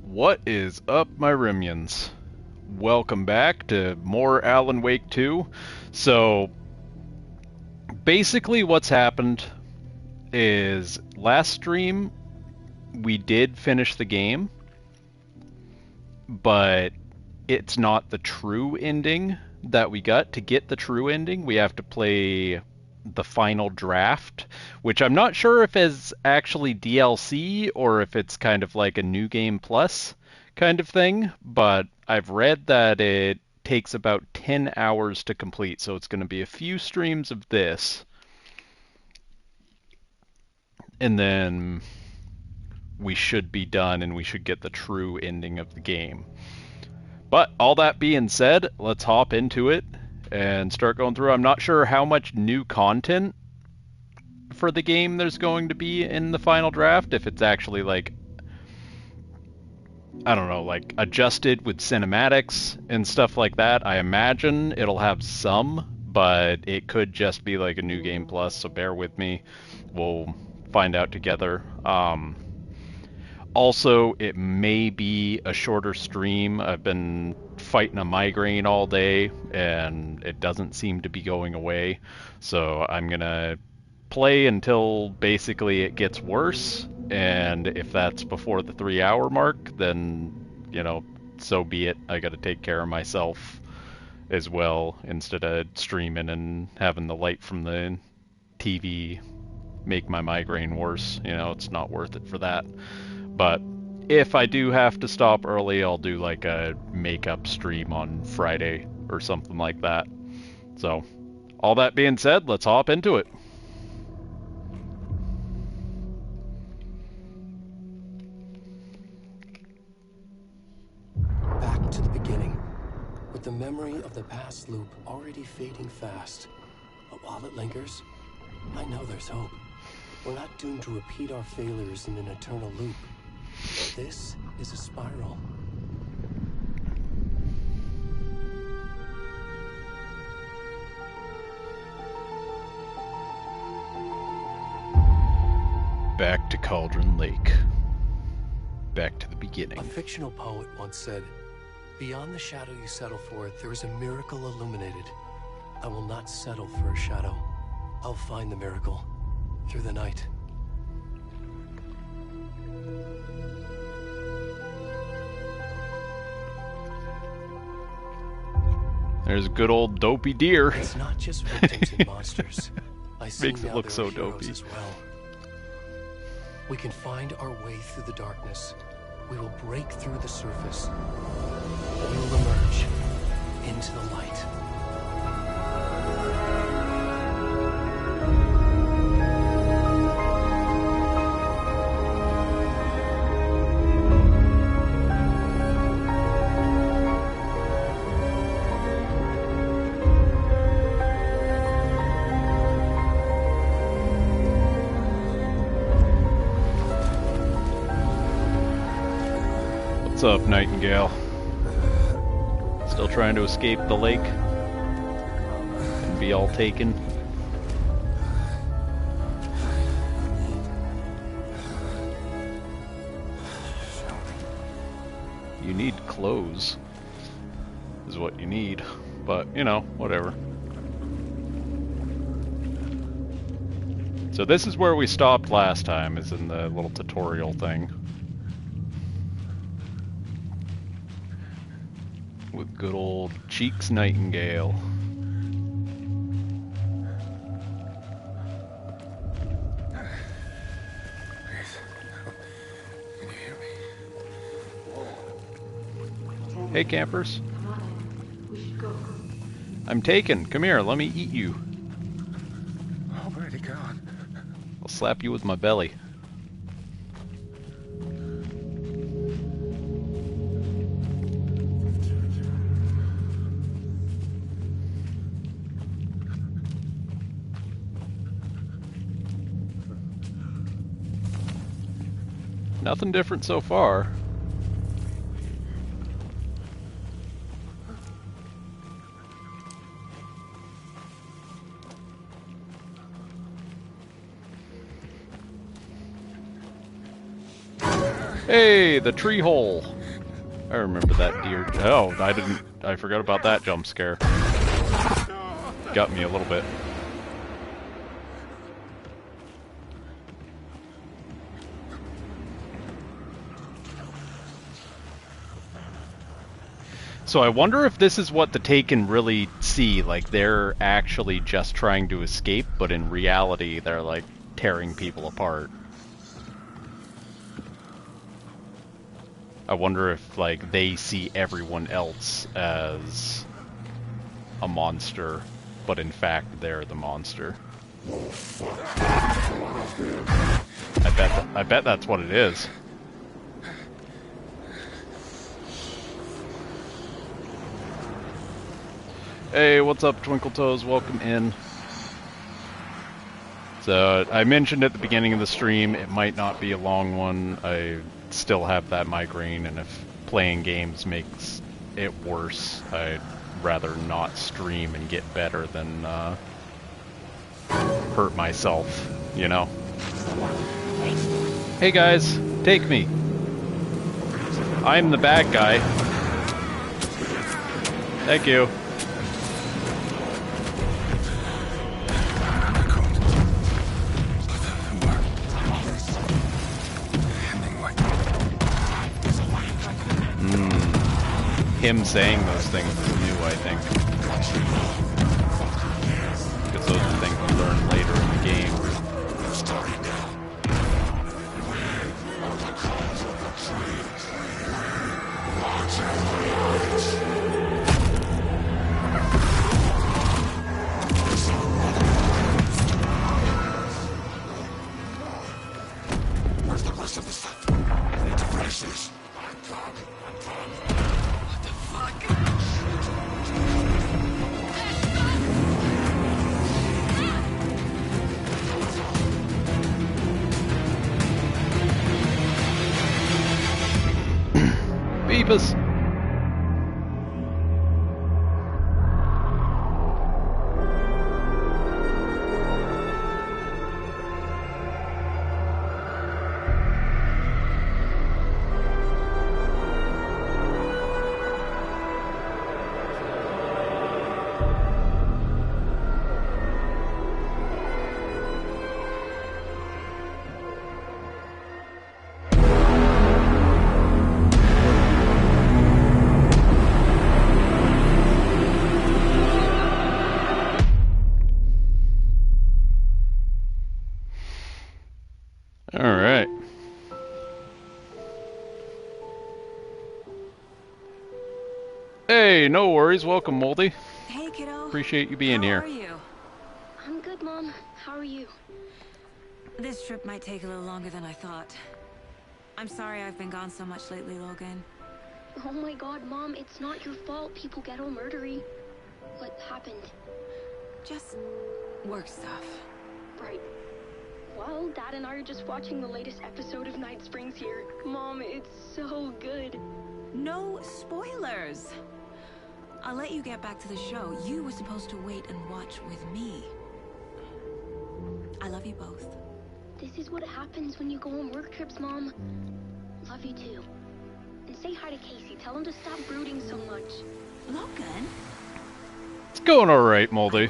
What is up, my Rimians? Welcome back to more Alan Wake 2. So, basically what's happened is last stream we did finish the game, but it's not the true ending that we got. To get the true ending, we have to play the final draft, which I'm not sure if is actually DLC or if it's kind of like a new game plus kind of thing, but I've read that it takes about 10 hours to complete, so it's going to be a few streams of this, and then we should be done and we should get the true ending of the game. But all that being said, let's hop into it and start going through. I'm not sure how much new content for the game there's going to be in the final draft, if it's actually like, I don't know, like adjusted with cinematics and stuff like that. I imagine it'll have some, but it could just be like a new game plus, so bear with me. We'll find out together. Also, it may be a shorter stream. I've been fighting a migraine all day, and it doesn't seem to be going away. So I'm going to play until basically it gets worse, and if that's before the 3-hour mark, then, you know, so be it. I got to take care of myself as well, instead of streaming and having the light from the TV make my migraine worse. You know, it's not worth it for that. But if I do have to stop early, I'll do like a makeup stream on Friday or something like that. So, all that being said, let's hop into it. Back to the beginning, with the memory of the past loop already fading fast. But while it lingers, I know there's hope. We're not doomed to repeat our failures in an eternal loop. This is a spiral. Back to Cauldron Lake. Back to the beginning. A fictional poet once said, "Beyond the shadow you settle for, there is a miracle illuminated. I will not settle for a shadow. I'll find the miracle through the night." There's a good old dopey deer. It's not just victims and monsters. I see Makes it now look there so are heroes dopey. as well. We can find our way through the darkness. We will break through the surface. We will emerge into the light. What's up, Nightingale? Still trying to escape the lake and be all taken? You need clothes, is what you need. But, you know, whatever. So this is where we stopped last time, is in the little tutorial thing. With good old Cheeks Nightingale. Can you hear me? Hey, campers. We should go. I'm taken. Come here, let me eat you. Already gone. I'll slap you with my belly. Nothing different so far. Hey, the tree hole. I remember that deer. Oh, I forgot about that jump scare. Got me a little bit. So I wonder if this is what the Taken really see, like they're actually just trying to escape, but in reality they're like tearing people apart. I wonder if like they see everyone else as a monster, but in fact they're the monster. I bet that's what it is. Hey, what's up, Twinkle Toes? Welcome in. So, I mentioned at the beginning of the stream, it might not be a long one. I still have that migraine, and if playing games makes it worse, I'd rather not stream and get better than hurt myself, you know? Hey guys, take me. I'm the bad guy. Thank you. Him saying those things is new, I think. Because those are things we learn later in the game. Where's the rest of the stuff? I need to finish this. Beavis! Alright. Hey, no worries. Welcome, Moldy. Hey, kiddo. Appreciate you being here. How are you? I'm good, Mom. How are you? This trip might take a little longer than I thought. I'm sorry I've been gone so much lately, Logan. Oh my god, Mom, it's not your fault people get all murdery. What happened? Just work stuff. Right. Well, Dad and I are just watching the latest episode of Night Springs here. Mom, it's so good. No spoilers! I'll let you get back to the show. You were supposed to wait and watch with me. I love you both. This is what happens when you go on work trips, Mom. Love you too. And say hi to Casey. Tell him to stop brooding so much. Logan? It's going alright, Moldy.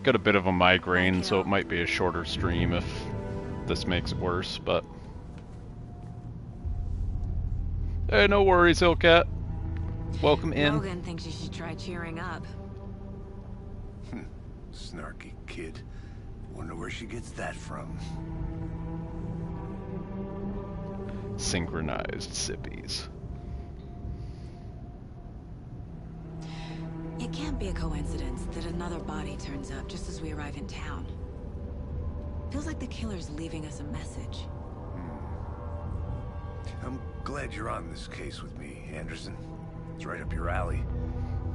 Got a bit of a migraine, so it might be a shorter stream if this makes it worse, but... Hey, no worries, Hillcat. Welcome in. Logan thinks you should try cheering up. Snarky kid. Wonder where she gets that from. Synchronized sippies. It can't be a coincidence that another body turns up just as we arrive in town. Feels like the killer's leaving us a message. I'm glad you're on this case with me, Anderson. It's right up your alley.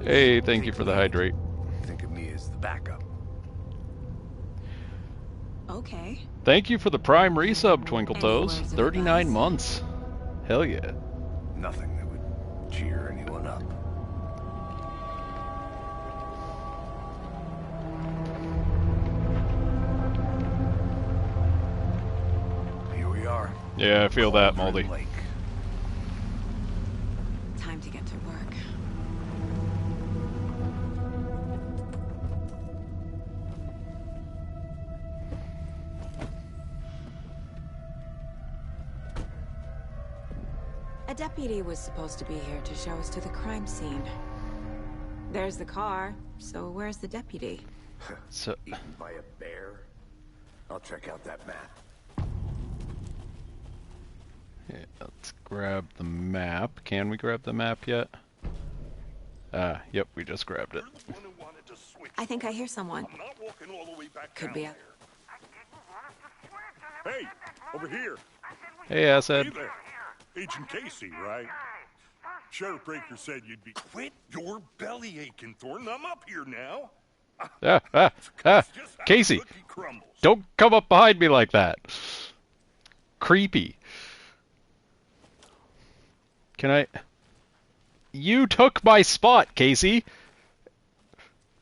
Hey, thank you for the hydrate. Think of me as the backup. Okay. Thank you for the Prime resub, Twinkle Any Toes. words of 39 advice? months. Hell yeah. Nothing that would cheer anyone up. Here we are. Yeah, I feel that, Moldy. Lake. Time A deputy was supposed to be here to show us to the crime scene. There's the car, so where's the deputy? So, Eaten by a bear? I'll check out that map. yeah, let's grab the map. Can we grab the map yet? Yep, we just grabbed it. You're the one who wanted to switch. I think I hear someone. I'm not walking all the way back Could down be there. Hey, over here. Hey, Asad. Hey there. Agent Casey, right? Sheriff Breaker said you'd be... Quit your belly aching, Thornton. I'm up here now. Just how Casey, cookie crumbles. don't come up behind me like that. Creepy. Can I... You took my spot, Casey.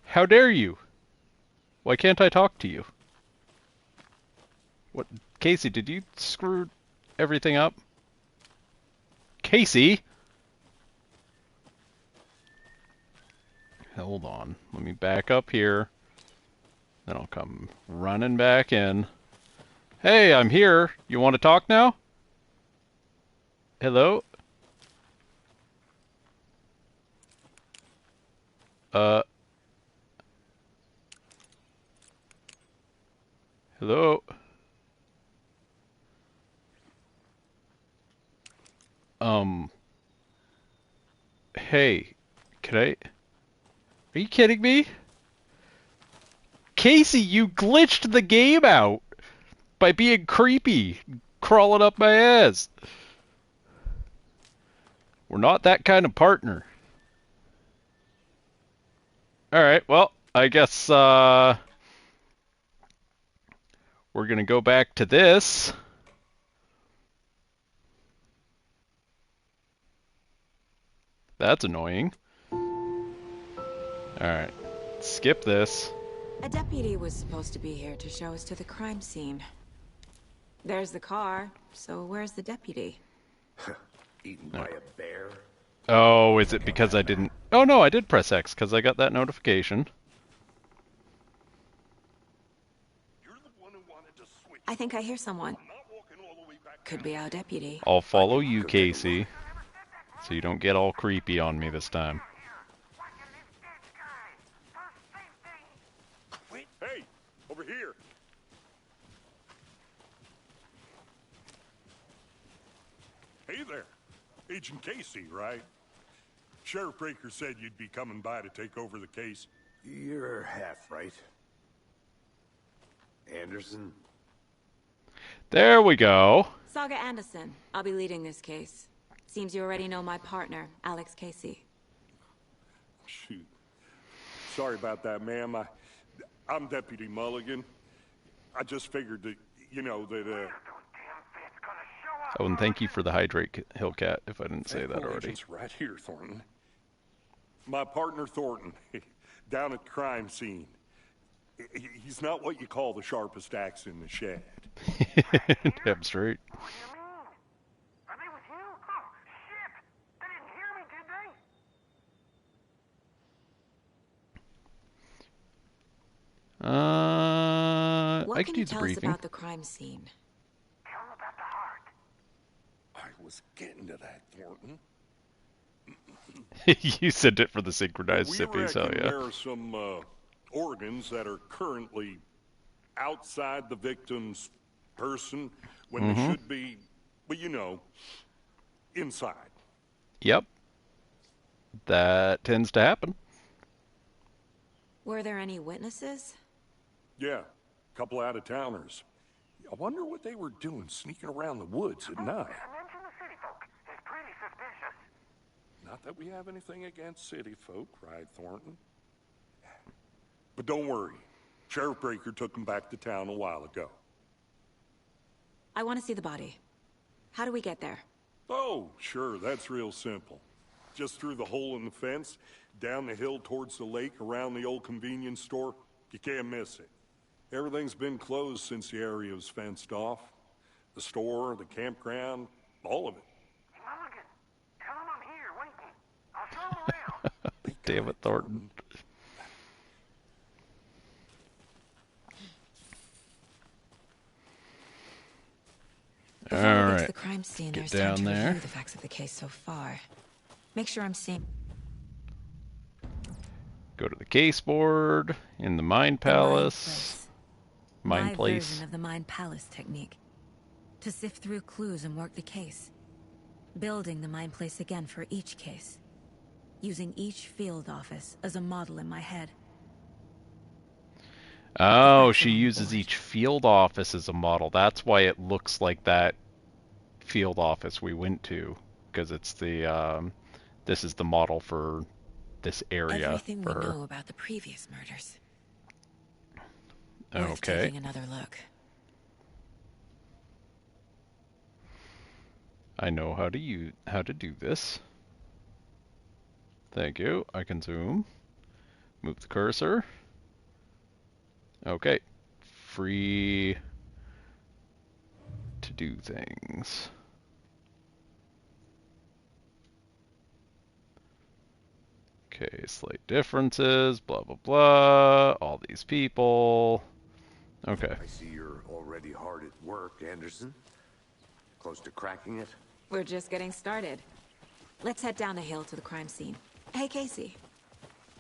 How dare you? Why can't I talk to you? What, Casey, did you screw everything up? Casey? Hold on. Let me back up here. Then I'll come running back in. Hey, I'm here. You want to talk now? Hello? Hello? Hey, can I... Are you kidding me? Casey, you glitched the game out by being creepy, crawling up my ass. We're not that kind of partner. Alright, well, I guess, we're gonna go back to this. That's annoying. Alright, skip this. A deputy was supposed to be here to show us to the crime scene. There's the car, so where's the deputy? Eaten by a bear? Oh, is it because I didn't... Oh no, I did press X because I got that notification. You're the one who wanted to switch. I think I hear someone. I'm not walking all the way back Could down be our deputy. I'll follow you, Casey, so you don't get all creepy on me this time. Quit. Hey, over here. Hey there. Agent Casey, right? Sheriff Breaker said you'd be coming by to take over the case. You're half right. Anderson? There we go. Saga Anderson. I'll be leading this case. Seems you already know my partner, Alex Casey. Shoot. Sorry about that, ma'am. I'm Deputy Mulligan. I just figured that, you know, that, Oh, and thank you for the hydrate, Hillcat, if I didn't say that Federal already. agent's right here, Thornton. My partner, Thornton, down at the crime scene. He's not what you call the sharpest axe in the shed. Damn straight. What do you mean? Are they with you? Oh, shit! They didn't hear me, did they? What I can could you use a tell us briefing. about the crime scene? Tell them about the heart. I was getting to that, Thornton. You sent it for the synchronized We sippies, hell reckon yeah. there are some organs that are currently outside the victim's person when they should be, well, you know, inside. Yep. That tends to happen. Were there any witnesses? Yeah, a couple out-of-towners. I wonder what they were doing sneaking around the woods at night. Mention the city folk. It's pretty suspicious. Not that we have anything against city folk, right, Thornton? But don't worry. Sheriff Breaker took them back to town a while ago. I want to see the body. How do we get there? Oh, sure, that's real simple. Just through the hole in the fence, down the hill towards the lake, around the old convenience store. You can't miss it. Everything's been closed since the area was fenced off. The store, the campground, all of it. Mulligan, tell them I'm here, waiting. I'll show them around. Damn it, Thornton. Before we get to Alright. the crime scene, Get there's time down to there. review the facts of the case so far. Make sure I'm seeing Go to the case board in the Mind the Mind Palace. Place. Mind My Place. version of the Mind Palace technique. To sift through clues and work the case. Building the Mind Place again for each case. Using each field office as a model in my head. Oh, Facts she are on uses board. each field office as a model. That's why it looks like that field office we went to, because it's the this is the model for this area Everything for we her. know about the previous murders. Worth Okay. taking another look. I know how to do this. Thank you. I can zoom. Move the cursor. Okay. Free to do things. Okay, slight differences, blah blah blah, all these people. Okay. I see you're already hard at work, Anderson. Close to cracking it? We're just getting started. Let's head down the hill to the crime scene. Hey, Casey.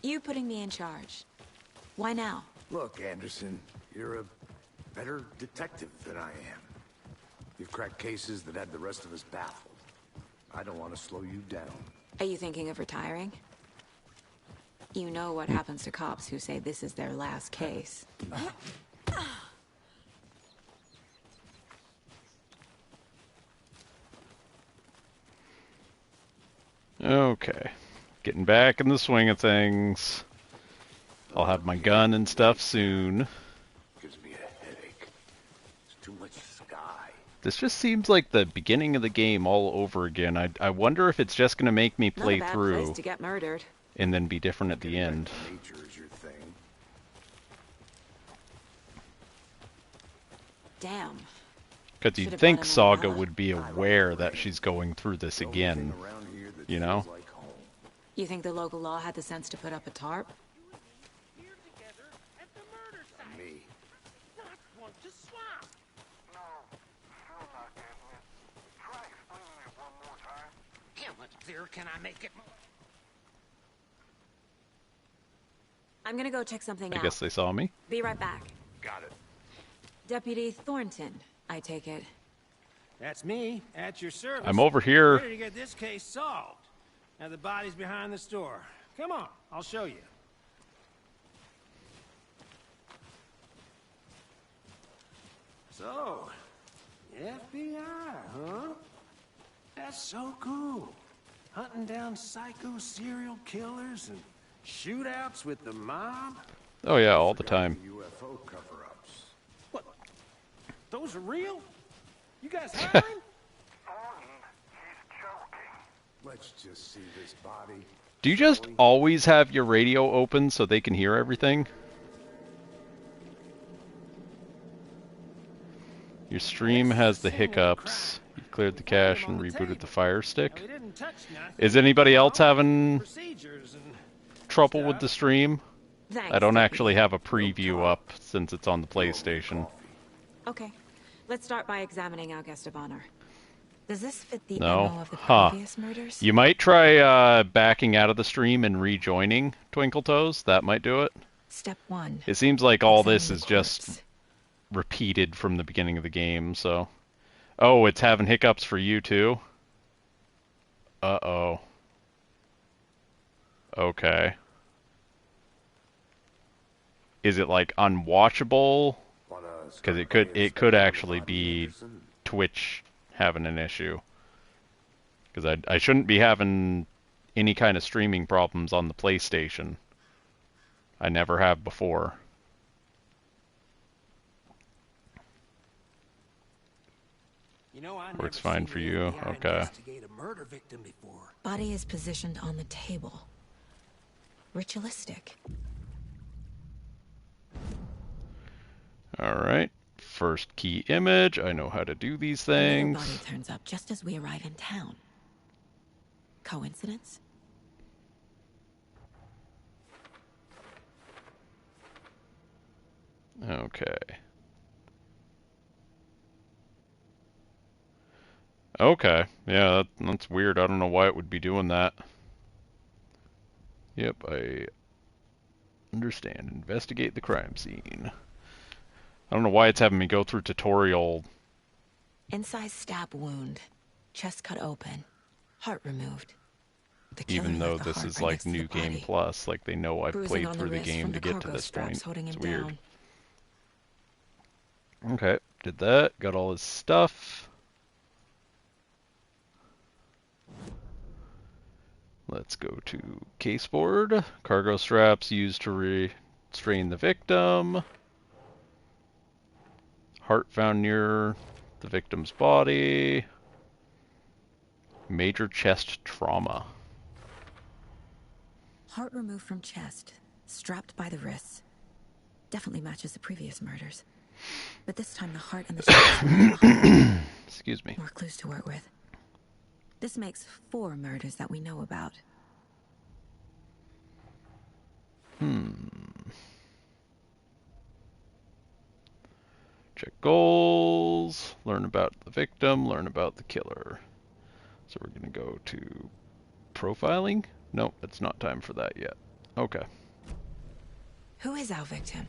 You putting me in charge. Why now? Look, Anderson, you're a better detective than I am. You've cracked cases that had the rest of us baffled. I don't want to slow you down. Are you thinking of retiring? You know what happens to cops who say this is their last case. Okay. Getting back in the swing of things. I'll have my gun and stuff soon. Gives me a headache. There's too much sky. This just seems like the beginning of the game all over again. I wonder if it's just going to make me play Not a bad through place to get murdered. and then be different at the end. Nature is your thing. Damn. Because you'd Should've think brought an Saga umbrella. would be aware that she's going through this The only again. thing around here that You know? feels like home. You think the local law had the sense to put up a tarp? Here together at the murder site. Me. Not want to swap. No, still not getting it. Try explaining it one more time. Yeah, what clearer can I make it? I'm gonna go check something I out. guess they saw me. Be right back. Got it. Deputy Thornton, I take it. That's me, at your service. I'm over here. Ready to get this case solved. Now the body's behind the store. Come on, I'll show you. So, FBI, huh? That's so cool. Hunting down psycho serial killers and shootouts with the mob. Oh yeah, all the time. UFO cover-ups. What? Those are real? You guys hiring? Thornton, he's joking. Let's just see this body. Do you just always have your radio open so they can hear everything? Your stream has the hiccups. You cleared the cache and rebooted the Fire Stick. We didn't touch nothing. Is anybody else having Procedures and trouble with the stream? Thanks. I don't actually have a preview up since it's on the PlayStation. Okay. Let's start by examining our guest of honor. Does this fit the No. MO of the Huh. previous murders? You might try backing out of the stream and rejoining Twinkle Toes. That might do it. Step 1. It seems like all this Examine is the just corpse. repeated from the beginning of the game, so... Oh, it's having hiccups for you too? Uh-oh. Okay. Is it like unwatchable? Because it could actually be Twitch having an issue. Because I shouldn't be having any kind of streaming problems on the PlayStation. I never have before. You know, I Works never fine seen for the you, FBI okay. investigate a murder victim before. Body is positioned on the table. Ritualistic. Alright. First key image. I know how to do these Another things. body turns up just as we arrive in town. Coincidence? Okay. Okay. Yeah, that's weird. I don't know why it would be doing that. Yep, I understand. Investigate the crime scene. I don't know why it's having me go through tutorial. Incised stab wound. Chest cut open. Heart removed. The killer Even though left the this heart is right like next to New the Game body. Plus, like they know I've Bruising played on the through the wrist game from to the get to cargo this straps point. holding It's him weird. down. Okay, did that. Got all his stuff. Let's go to caseboard. Cargo straps used to restrain the victim. Heart found near the victim's body. Major chest trauma. Heart removed from chest. Strapped by the wrists. Definitely matches the previous murders. But this time the heart and the chest are left behind. Excuse me. More clues to work with. This makes 4 murders that we know about. Check goals. Learn about the victim. Learn about the killer. So we're going to go to profiling. Nope, it's not time for that yet. Okay. Who is our victim?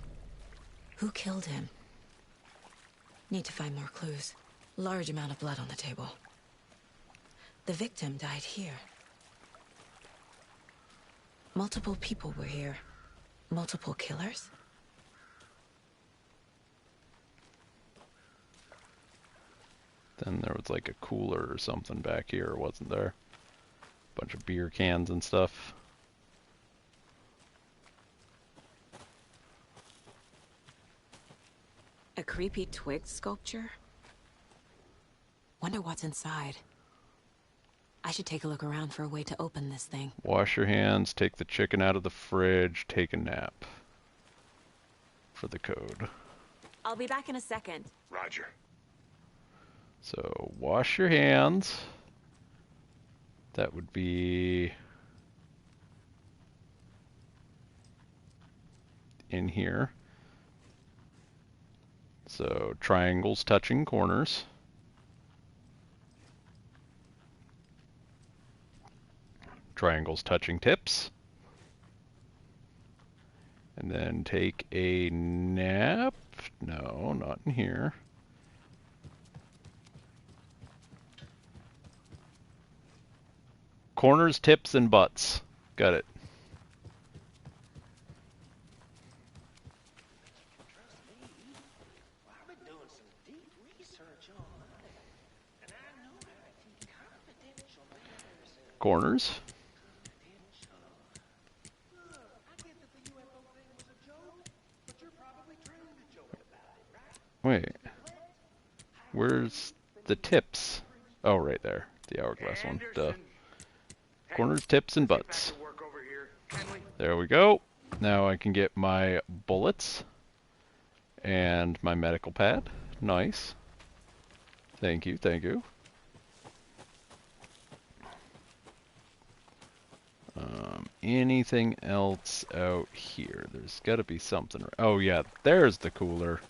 Who killed him? Need to find more clues. Large amount of blood on the table. The victim died here. Multiple people were here. Multiple killers? Then there was like a cooler or something back here, wasn't there? Bunch of beer cans and stuff. A creepy twig sculpture? Wonder what's inside. I should take a look around for a way to open this thing. Wash your hands, take the chicken out of the fridge, take a nap. For the code. I'll be back in a second. Roger. So, wash your hands. That would be in here. So, triangles touching corners. Triangles touching tips. And then take a nap. No, not in here. Corners, tips, and butts. Got it. I've been doing some deep research on it, and I know how to keep confidential matters. Corners. I get that the UFO thing was a joke, but you're probably trained to joke about it, right? Wait. Where's the tips? Oh, right there. The hourglass one. Duh. Corners, tips, and butts. There we go. Now I can get my bullets and my medical pad. Nice. Thank you, thank you. Anything else out here? There's got to be something. Oh yeah, there's the cooler.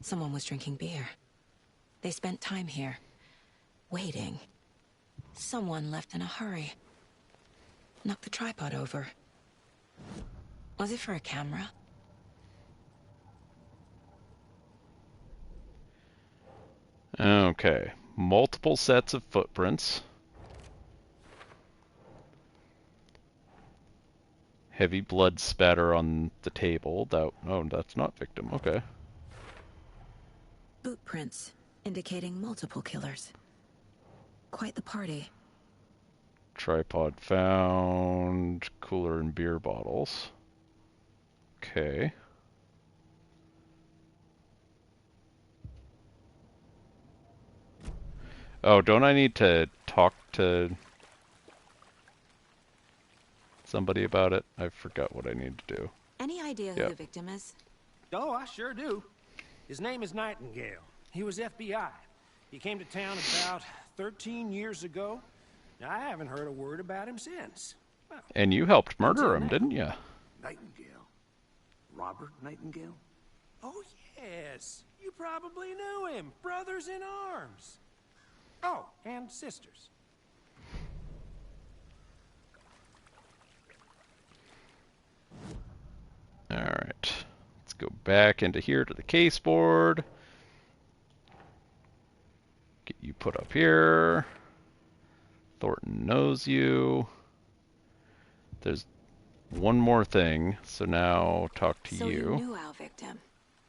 Someone was drinking beer. They spent time here. Waiting. Someone left in a hurry. Knocked the tripod over. Was it for a camera? Okay. Multiple sets of footprints. Heavy blood spatter on the table. That, oh, that's not victim. Okay. Boot prints, indicating multiple killers. Quite the party. Tripod found. Cooler and beer bottles. Okay. Oh, don't I need to talk to somebody about it? I forgot what I need to do. Any idea who Yep. the victim is? Oh, I sure do. His name is Nightingale. He was FBI. He came to town about 13 years ago. Now, I haven't heard a word about him since. Well, And you helped murder Until him, now. didn't you? Nightingale. Robert Nightingale? oh, yes. You probably knew him. Brothers in arms. Oh, and sisters. Alright. Let's go back into here to the case board. Get you put up here. Thornton knows you. There's one more thing, so now talk to So you. you knew our victim.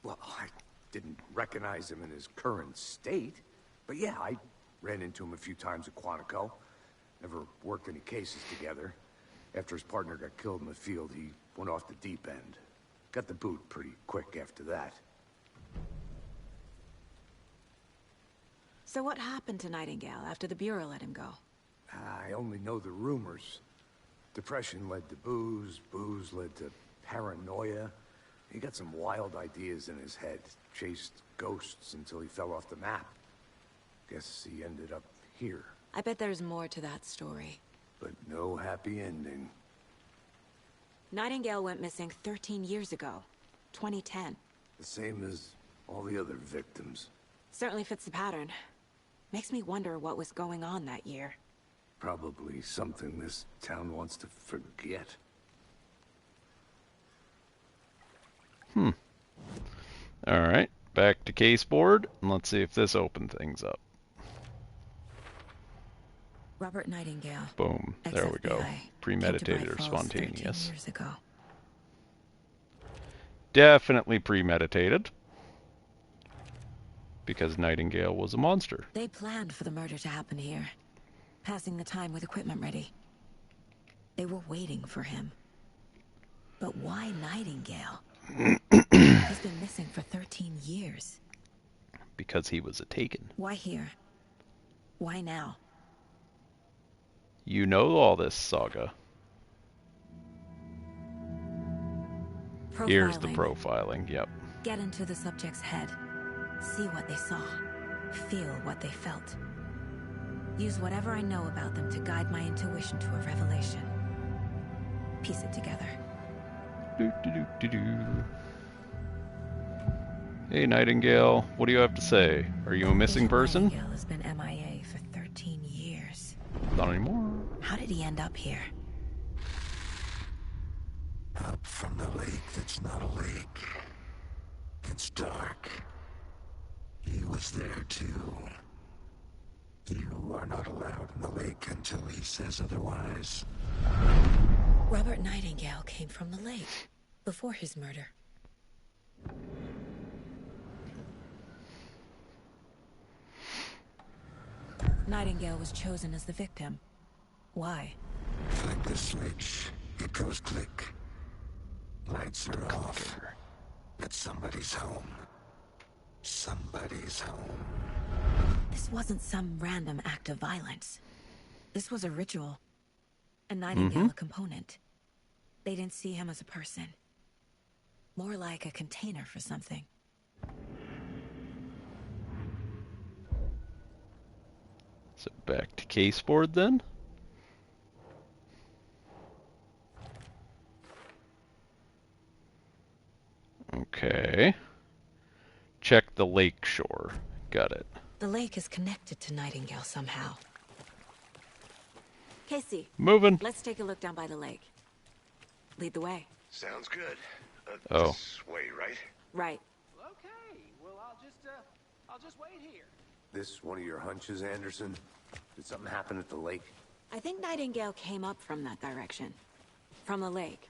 Well, I didn't recognize him in his current state. But yeah, I ran into him a few times at Quantico. Never worked any cases together. After his partner got killed in the field, he went off the deep end. Got the boot pretty quick after that. So what happened to Nightingale after the Bureau let him go? I only know the rumors. Depression led to booze, booze led to paranoia. He got some wild ideas in his head, chased ghosts until he fell off the map. Guess he ended up here, I bet there's more to that story. but no happy ending. Nightingale went missing 13 years ago. 2010. The same as all the other victims. Certainly fits the pattern. Makes me wonder what was going on that year. Probably something this town wants to forget. Alright, back to case board, and let's see if this opens things up. Robert Nightingale. Boom. There we go. ex-FBI, came to Premeditated Bright or Falls 13 spontaneous. years ago. Definitely premeditated. Because Nightingale was a monster. They planned for the murder to happen here. Passing the time with equipment ready. They were waiting for him. But why Nightingale? He's been missing for 13 years. Because he was a taken. Why here? Why now? You know all this saga. Here's the profiling, yep. Get into the subject's head. See what they saw. Feel what they felt. Use whatever I know about them to guide my intuition to a revelation. Piece it together. Hey, Nightingale, what do you have to say? Are you a missing Agent person? Nightingale has been MIA for 13 years. Not anymore. How did he end up here? Up from the lake that's not a lake. It's dark. He was there too. You are not allowed in the lake until he says otherwise. Robert Nightingale came from the lake before his murder. Nightingale was chosen as the victim. Why? Flick the switch. It goes click. Lights are off. But somebody's home. Somebody's home. This wasn't some random act of violence. This was a ritual. And Nightingale a component. They didn't see him as a person. More like a container for something. So back to case board then. Okay. Check the lake shore. Got it. The lake is connected to Nightingale somehow. Casey, Moving. let's take a look down by the lake. Lead the way. Sounds good. Oh. This way, right? Right. Okay, well, I'll just wait here. This one of your hunches, Anderson? Did something happen at the lake? I think Nightingale came up from that direction. From the lake.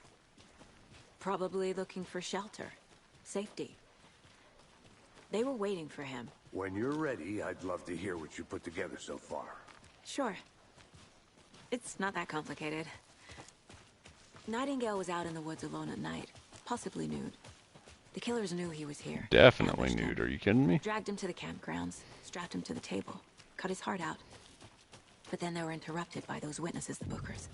Probably looking for shelter. Safety. They were waiting for him. When you're ready, I'd love to hear what you put together so far. Sure. It's not that complicated. Nightingale was out in the woods alone at night, possibly nude. The killers knew he was here. Definitely ambushed him, nude. Are you kidding me? Dragged him to the campgrounds, strapped him to the table, cut his heart out. But then they were interrupted by those witnesses, the Bookers.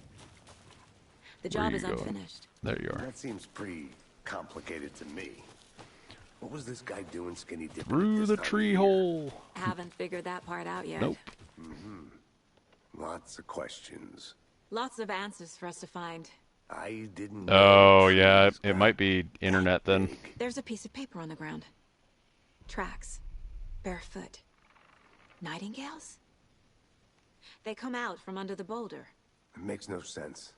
The Where job you is going? unfinished. There you are. That seems pretty complicated to me. What was this guy doing skinny dipping? Through at the this time of tree year? hole. Haven't figured that part out yet. Nope. Lots of questions. Lots of answers for us to find. I didn't know Oh, trees yeah. It got might be internet then. big. There's a piece of paper on the ground. Tracks. Barefoot. Nightingales? They come out from under the boulder. It makes no sense.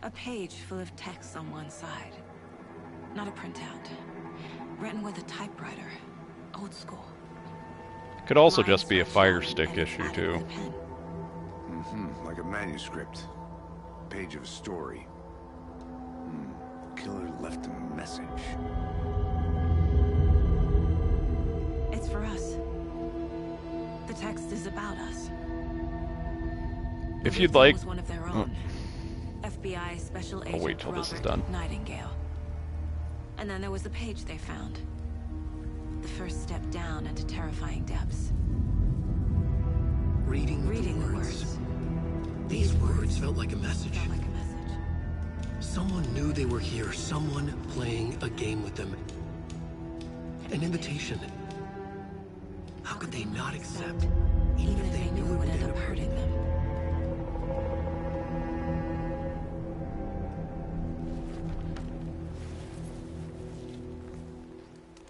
A page full of text on one side. Not a printout. Written with a typewriter. Old school. Could also Lines just be a scratched Fire out Stick and issue added too. with a pen. Like a manuscript. Page of a story. Killer left a message. It's for us. The text is about us. If The you'd victim like, was one of their own. FBI Special Agent wait till this is Robert done. Nightingale. And then there was the page they found. The first step down into terrifying depths. Reading Reading the words. These words felt like a message. Felt like a message. Someone knew they were here. Someone playing a game with them. An invitation. How could they not accept? Even if they knew it would end up hurting them.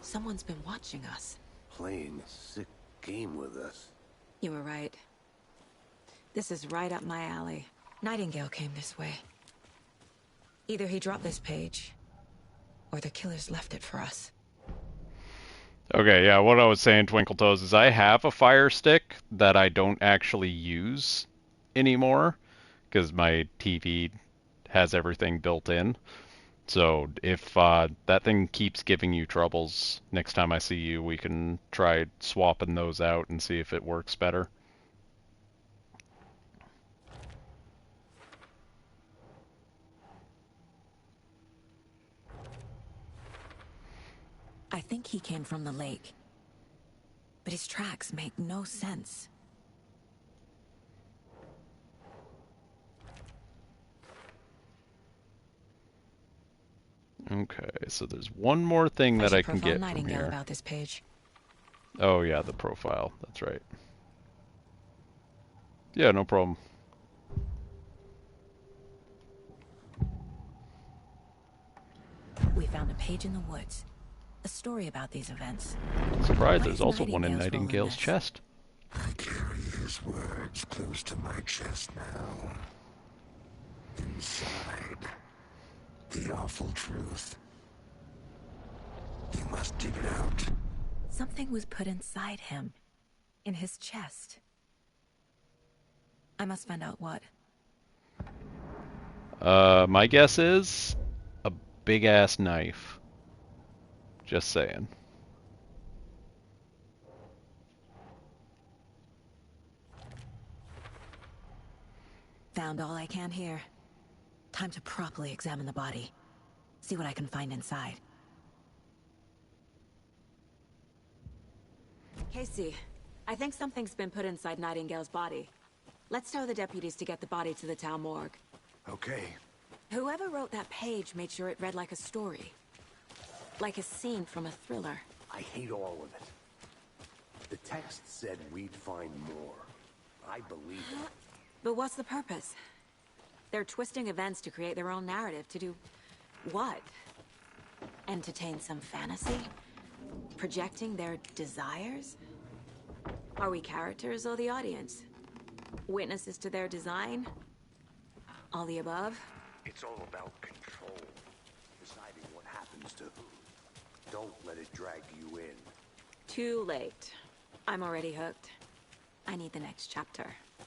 Someone's been watching us. Playing a sick game with us. You were right. This is right up my alley. Nightingale came this way. Either he dropped this page, or the killers left it for us. Okay, yeah, what I was saying, Twinkle Toes, is I have a Fire Stick that I don't actually use anymore, because my TV has everything built in. So if that thing keeps giving you troubles, next time I see you, we can try swapping those out and see if it works better. I think he came from the lake. But his tracks make no sense. Okay, so there's one more thing that I can get from Nightingale here. about this page. Oh yeah, the profile. That's right. Yeah, no problem. We found a page in the woods. A story about these events. Surprised Why there's is also one in Nightingale's role in Nightingale's this? chest. I carry his words close to my chest now. Inside, the awful truth. You must dig it out. Something was put inside him. In his chest. I must find out what. My guess is a big ass knife. Just saying. Found all I can here. Time to properly examine the body. See what I can find inside. Casey, I think something's been put inside Nightingale's body. Let's tell the deputies to get the body to the town morgue. Okay. Whoever wrote that page made sure it read like a story. Like a scene from a thriller. I hate all of it. The text said we'd find more. I believe it. But what's the purpose? They're twisting events to create their own narrative. To do what? Entertain some fantasy? Projecting their desires? Are we characters or the audience? Witnesses to their design? All the above? It's all about control. Deciding what happens to who. Don't let it drag you in. Too late. I'm already hooked. I need the next chapter.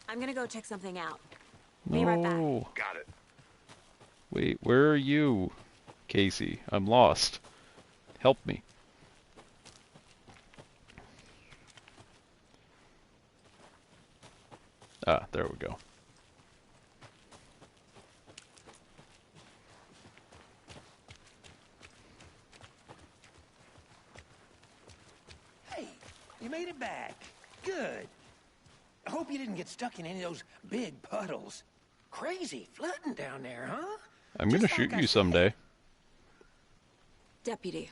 I'm gonna go check something out. Be right back. No. Got it. Wait, where are you, Casey? I'm lost. Help me. Ah, there we go. Hey, you made it back. Good. I hope you didn't get stuck in any of those big puddles. Crazy flooding down there, huh? I'm gonna Just shoot like I you said. someday. Deputy,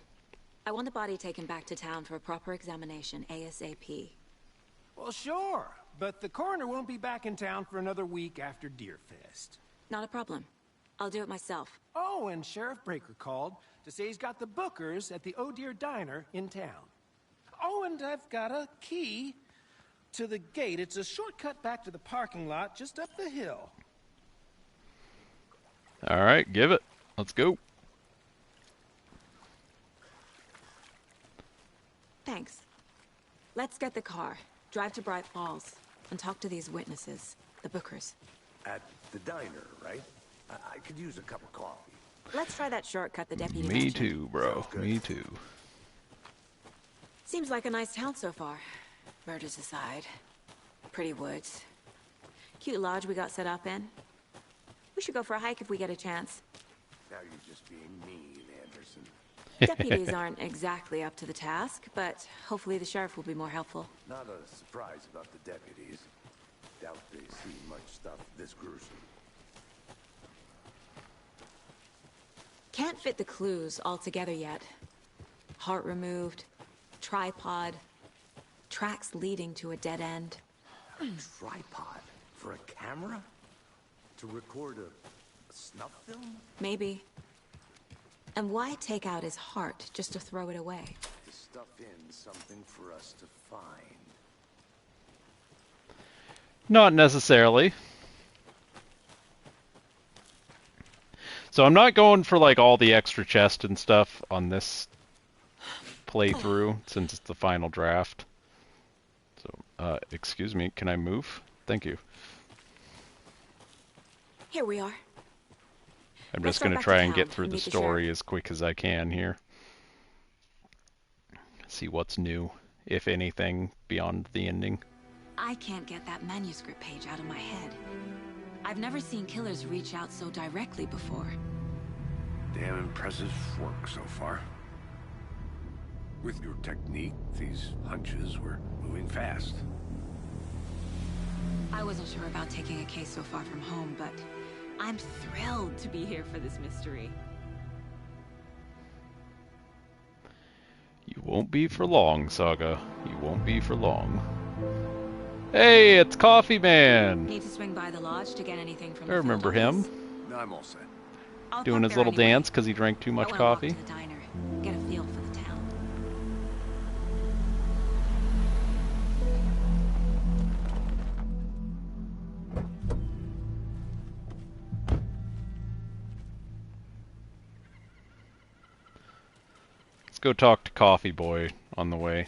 I want the body taken back to town for a proper examination, ASAP. Well, sure. but the coroner won't be back in town for another week after Deerfest. Not a problem. I'll do it myself. Oh, and Sheriff Breaker called to say he's got the Bookers at the Oh Deer Diner in town. Oh, and I've got a key to the gate. It's a shortcut back to the parking lot just up the hill. All right, give it. Let's go. Thanks. Let's get the car, drive to Bright Falls, and talk to these witnesses, the Bookers. At the diner, right? I could use a cup of coffee. Let's try that shortcut the deputy Me mentioned. too, bro. Me too. Seems like a nice town so far. Murders aside. Pretty woods. Cute lodge we got set up in. We should go for a hike if we get a chance. Now you're just being mean, Anderson. Deputies aren't exactly up to the task, but hopefully the sheriff will be more helpful. Not a surprise about the deputies. Doubt they see much stuff this gruesome. Can't fit the clues all together yet. Heart removed, tripod, tracks leading to a dead end. A tripod? For a camera? To record a snuff film? Maybe. And why take out his heart just to throw it away? To stuff in something for us to find. Not necessarily. So I'm not going for like all the extra chest and stuff on this playthrough since it's the final draft. So, excuse me, can I move? Thank you. Here we are. I'm Let's just go going to back try to and town get through and the meet the story sheriff. as quick as I can here. See what's new, if anything, beyond the ending. I can't get that manuscript page out of my head. I've never seen killers reach out so directly before. Damn impressive work so far. With your technique, these hunches were moving fast. I wasn't sure about taking a case so far from home, but I'm thrilled to be here for this mystery. You won't be for long, Saga. You won't be for long. Hey, it's Coffee Man! Need to swing by the lodge to get anything from I the remember field him. office? No, I'm all set. I'll Doing park his there little anyway. dance because he drank too much I wanna walk coffee. to the diner, get a feel for the town. Let's go talk to Coffee Boy on the way.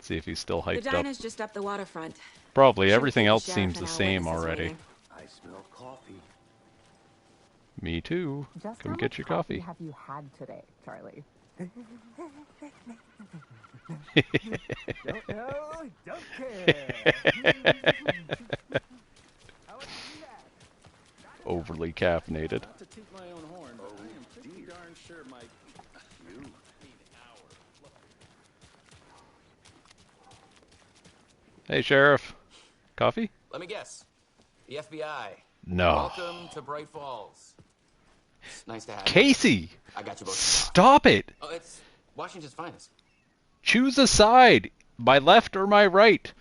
See if he's still The hyped up. diner's just up the waterfront. Probably. Should Everything keep the else sheriff seems and the our same witnesses already. waiting. I smell coffee. Me too. Just Come how get much your coffee. have you had today, Charlie? Don't know, don't care. Overly caffeinated. Not to toot my own horn, but I am pretty darn sure my Hey, Sheriff. Coffee? Let me guess. The FBI. No. Welcome to Bright Falls. It's nice to have you. Casey! I got you both. Stop it! Oh, it's Washington's finest. Choose a side. My left or my right.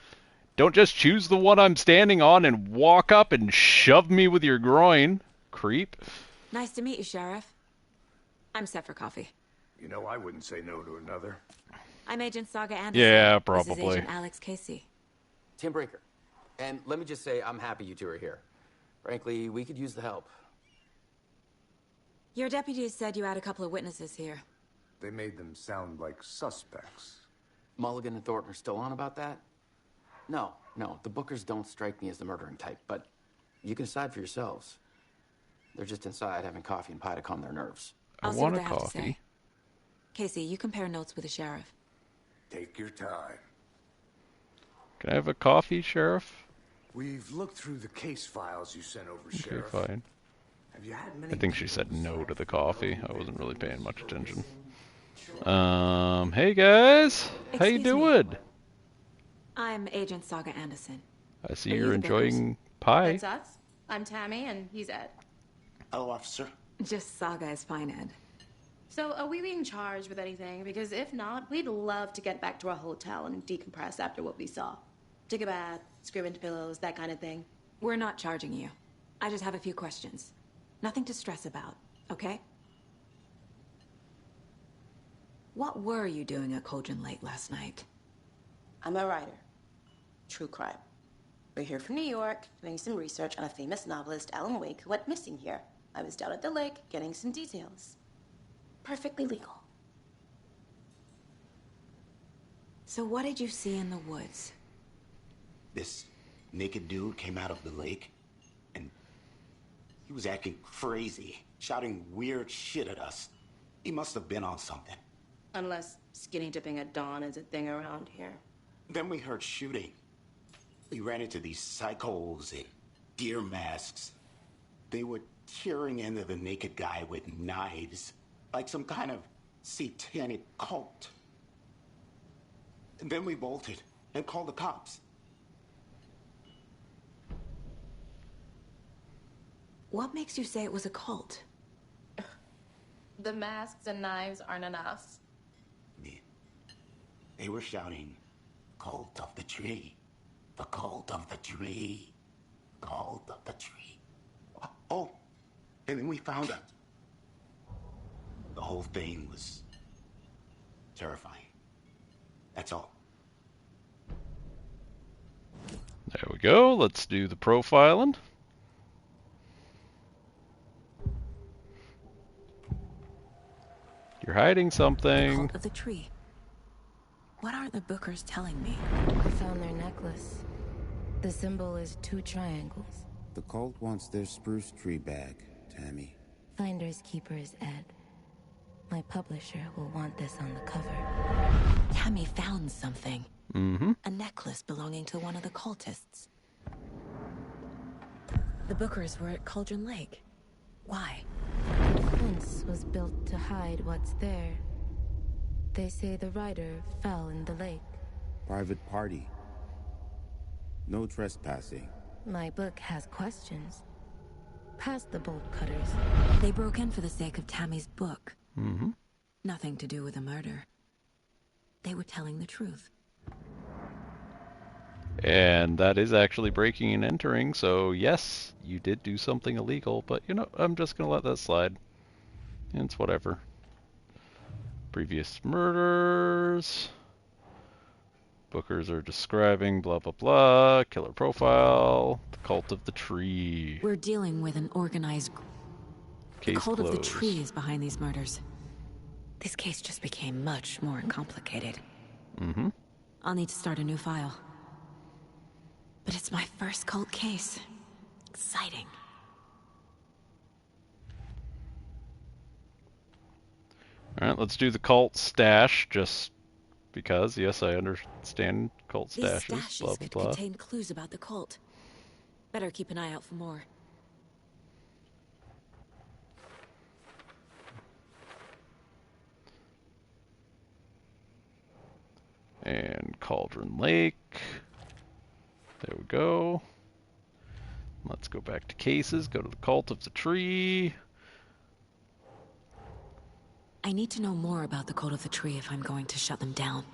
Don't just choose the one I'm standing on and walk up and shove me with your groin. Creep. Nice to meet you, Sheriff. I'm set for coffee. You know, I wouldn't say no to another. I'm Agent Saga Anderson. Yeah, This is probably. Agent Alex Casey. Tim Breaker. And let me just say, I'm happy you two are here. Frankly, we could use the help. Your deputies said you had a couple of witnesses here. They made them sound like suspects. Mulligan and Thornton are still on about that? No, the Bookers don't strike me as the murdering type, but you can decide for yourselves. They're just inside having coffee and pie to calm their nerves. I I'll see want what a they have to coffee. say. Casey, you compare notes with the sheriff. Take your time. Can I have a coffee, Sheriff? We've looked through the case files you sent over, Okay, Sheriff. fine. Have you had many I think she people said no decide to the to coffee. know I wasn't really paying much for attention. missing? Hey guys! How you Excuse me. doing? I'm Agent Saga Anderson. I see Are you you're the enjoying pie. That's us. I'm Tammy, and he's Ed. Hello, officer. Just Saga is fine, Ed. So, are we being charged with anything? Because if not, we'd love to get back to our hotel and decompress after what we saw. Take a bath, scream into pillows, that kind of thing. We're not charging you. I just have a few questions. Nothing to stress about, okay? What were you doing at Cauldron Lake last night? I'm a writer. True crime. We're here from New York, doing some research on a famous novelist, Alan Wake, who went missing here. I was down at the lake, getting some details. Perfectly legal. So what did you see in the woods? This naked dude came out of the lake, and he was acting crazy, shouting weird shit at us. He must have been on something. Unless skinny dipping at dawn is a thing around here. Then we heard shooting. We ran into these psychos in deer masks. They were tearing into the naked guy with knives, like some kind of satanic cult. And then we bolted and called the cops. What makes you say it was a cult? The masks and knives aren't enough. They were shouting, "Cult of the tree, the cult of the tree, cult of the tree." Oh, and then we found out. The whole thing was terrifying. That's all. There we go. Let's do the profiling. You're hiding something. Cult of the tree. What are the Bookers telling me? I found their necklace. The symbol is 2 triangles. The cult wants their spruce tree back, Tammy. Finders keepers, Ed. My publisher will want this on the cover. Tammy found something. Mm-hmm. A necklace belonging to one of the cultists. The Bookers were at Cauldron Lake. Why? The fence was built to hide what's there. They say the rider fell in the lake. Private party. No trespassing. My book has questions. Past the bolt cutters. They broke in for the sake of Tammy's book. Mm-hmm. Nothing to do with a murder. They were telling the truth. And that is actually breaking and entering, so yes, you did do something illegal, but you know, I'm just gonna let that slide. It's whatever. Previous murders. Bookers are describing blah blah blah. Killer profile. The cult of the tree. We're dealing with an organized... Case the cult closed. of the tree is behind these murders. This case just became much more complicated. Mm-hmm. I'll need to start a new file. But it's my first cult case. Exciting. Alright, let's do the cult stash, just because, yes, I understand cult These stashes, stashes blah blah could blah. contain clues about the cult. Better keep an eye out for more. And Cauldron Lake. There we go. Let's go back to cases, go to the cult of the tree. I need to know more about the cult of the tree if I'm going to shut them down.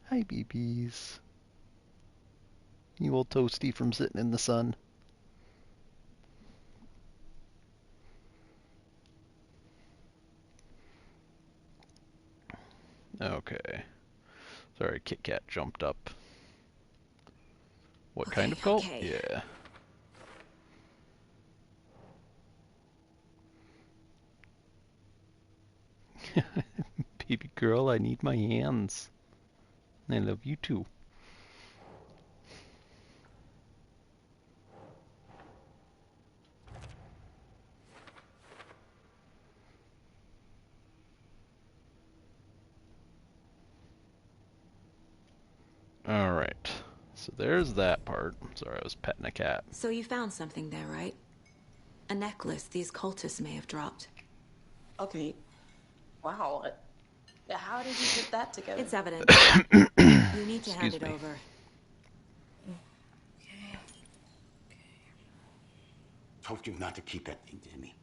Hi, BBs. You old toasty from sitting in the sun. Okay. Sorry, Kit Kat jumped up. What kind of cult? Okay. Yeah. Baby girl, I need my hands. I love you too. Alright, so there's that part. Sorry, I was petting a cat. So you found something there, right? A necklace these cultists may have dropped. Okay. Wow. How did you put that together? It's evident. You need to hand Excuse it me. over. Told you not to keep that thing to me.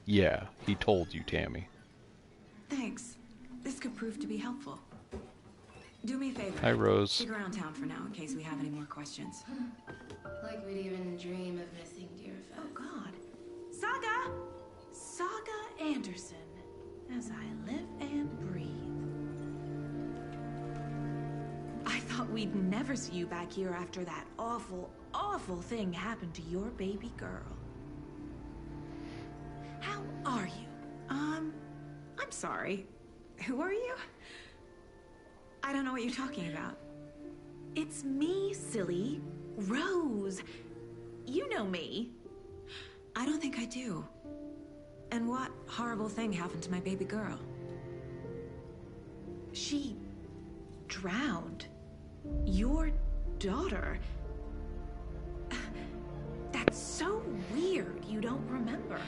Yeah, he told you, Tammy. Thanks. This could prove to be helpful. Do me a favor. Hi, Rose. Stick around town for now in case we have any more questions. Like we'd even dream of missing Deerfest. Oh, God. Saga! Saga Anderson. As I live and breathe. I thought we'd never see you back here after that awful, awful thing happened to your baby girl. How are you? I'm sorry. Who are you? I don't know what you're talking about. It's me, silly. Rose. You know me. I don't think I do. And what horrible thing happened to my baby girl? She drowned. Your daughter. That's so weird you don't remember.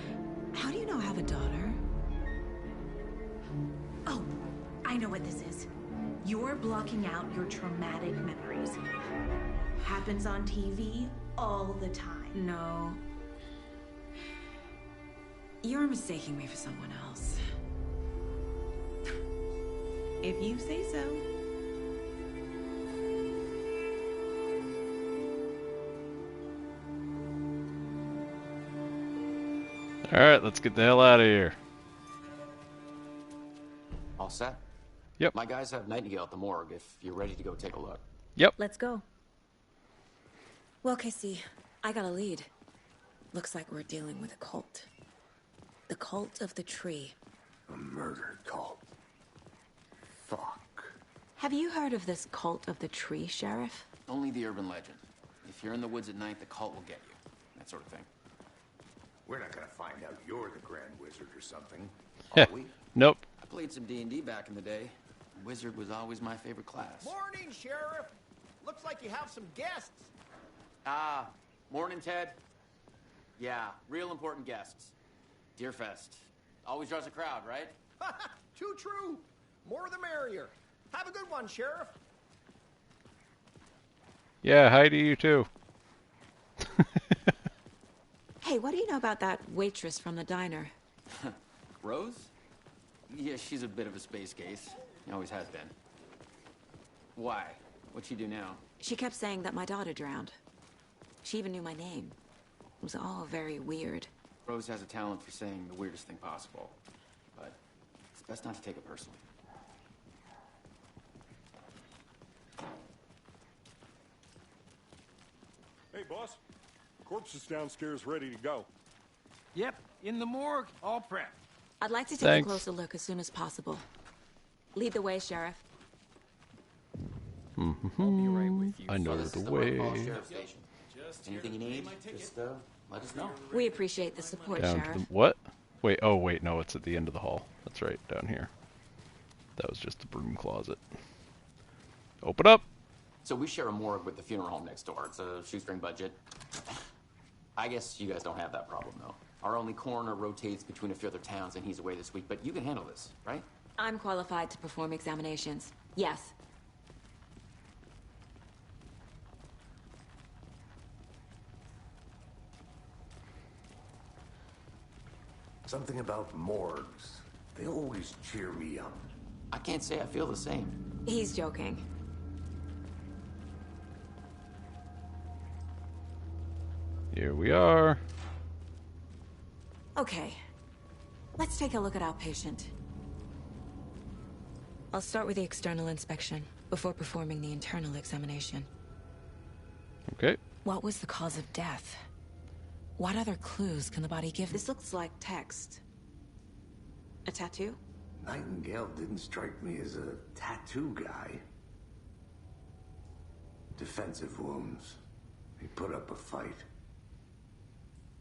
How do you know I have a daughter? Oh, I know what this is. You're blocking out your traumatic memories. Happens on TV all the time. No. You're mistaking me for someone else. If you say so. Alright, let's get the hell out of here. All set? Yep. My guys have Nightingale at the morgue if you're ready to go take a look. Yep. Let's go. Well, Casey, I got a lead. Looks like we're dealing with a cult. The cult of the tree. A murder cult. Fuck. Have you heard of this cult of the tree, Sheriff? Only the urban legend. If you're in the woods at night, the cult will get you. That sort of thing. We're not gonna find out you're the Grand Wizard or something, are we? Nope. I played some D&D back in the day. Wizard was always my favorite class. Morning, Sheriff. Looks like you have some guests. Ah, morning, Ted. Yeah, real important guests. Deerfest. Always draws a crowd, right? Too true. More the merrier. Have a good one, Sheriff. Yeah, hi to you too. Hey, what do you know about that waitress from the diner? Rose? Yeah, she's a bit of a space case. Always has been. Why? What'd she do now? She kept saying that my daughter drowned. She even knew my name. It was all very weird. Rose has a talent for saying the weirdest thing possible. But it's best not to take it personally. Hey, boss. Corpse is downstairs ready to go. Yep, in the morgue, all prepped. I'd like to take Thanks. a closer look as soon as possible. Lead the way, Sheriff. I know the way. Sheriff Station. Anything you need, just let us know. We appreciate the support, Down to Sheriff. the what? Wait, oh wait, no, it's at the end of the hall. That's right, down here. That was just the broom closet. Open up. So we share a morgue with the funeral home next door. It's a shoestring budget. I guess you guys don't have that problem, though. Our only coroner rotates between a few other towns, and he's away this week. But you can handle this, right? I'm qualified to perform examinations. Yes. Something about morgues. They always cheer me up. I can't say I feel the same. He's joking. Here we are. Okay. Let's take a look at our patient. I'll start with the external inspection before performing the internal examination. Okay. What was the cause of death? What other clues can the body give? This looks like text. A tattoo? Nightingale didn't strike me as a tattoo guy. Defensive wounds. He put up a fight.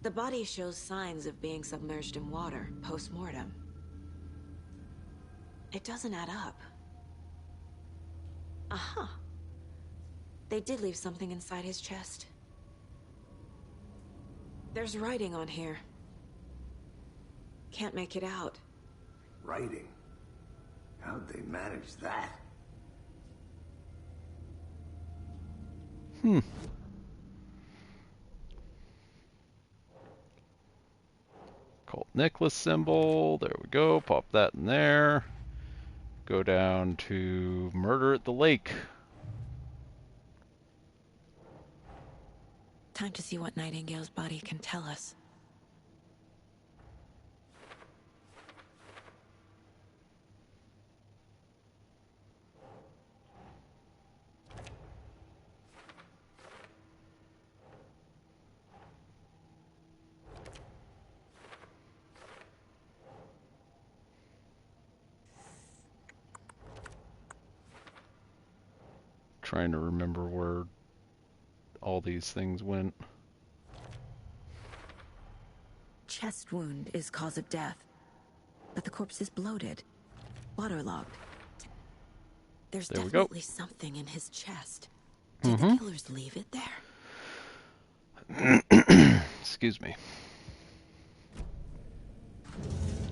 The body shows signs of being submerged in water post-mortem. It doesn't add up. Aha. They did leave something inside his chest. There's writing on here. Can't make it out. Writing? How'd they manage that? Occult necklace symbol. There we go. Pop that in there. Go down to Murder at the Lake. Time to see what Nightingale's body can tell us. Trying to remember where all these things went. Chest wound is cause of death, but the corpse is bloated, waterlogged. There's There we definitely go. something in his chest. Did the killers leave it there? Excuse me.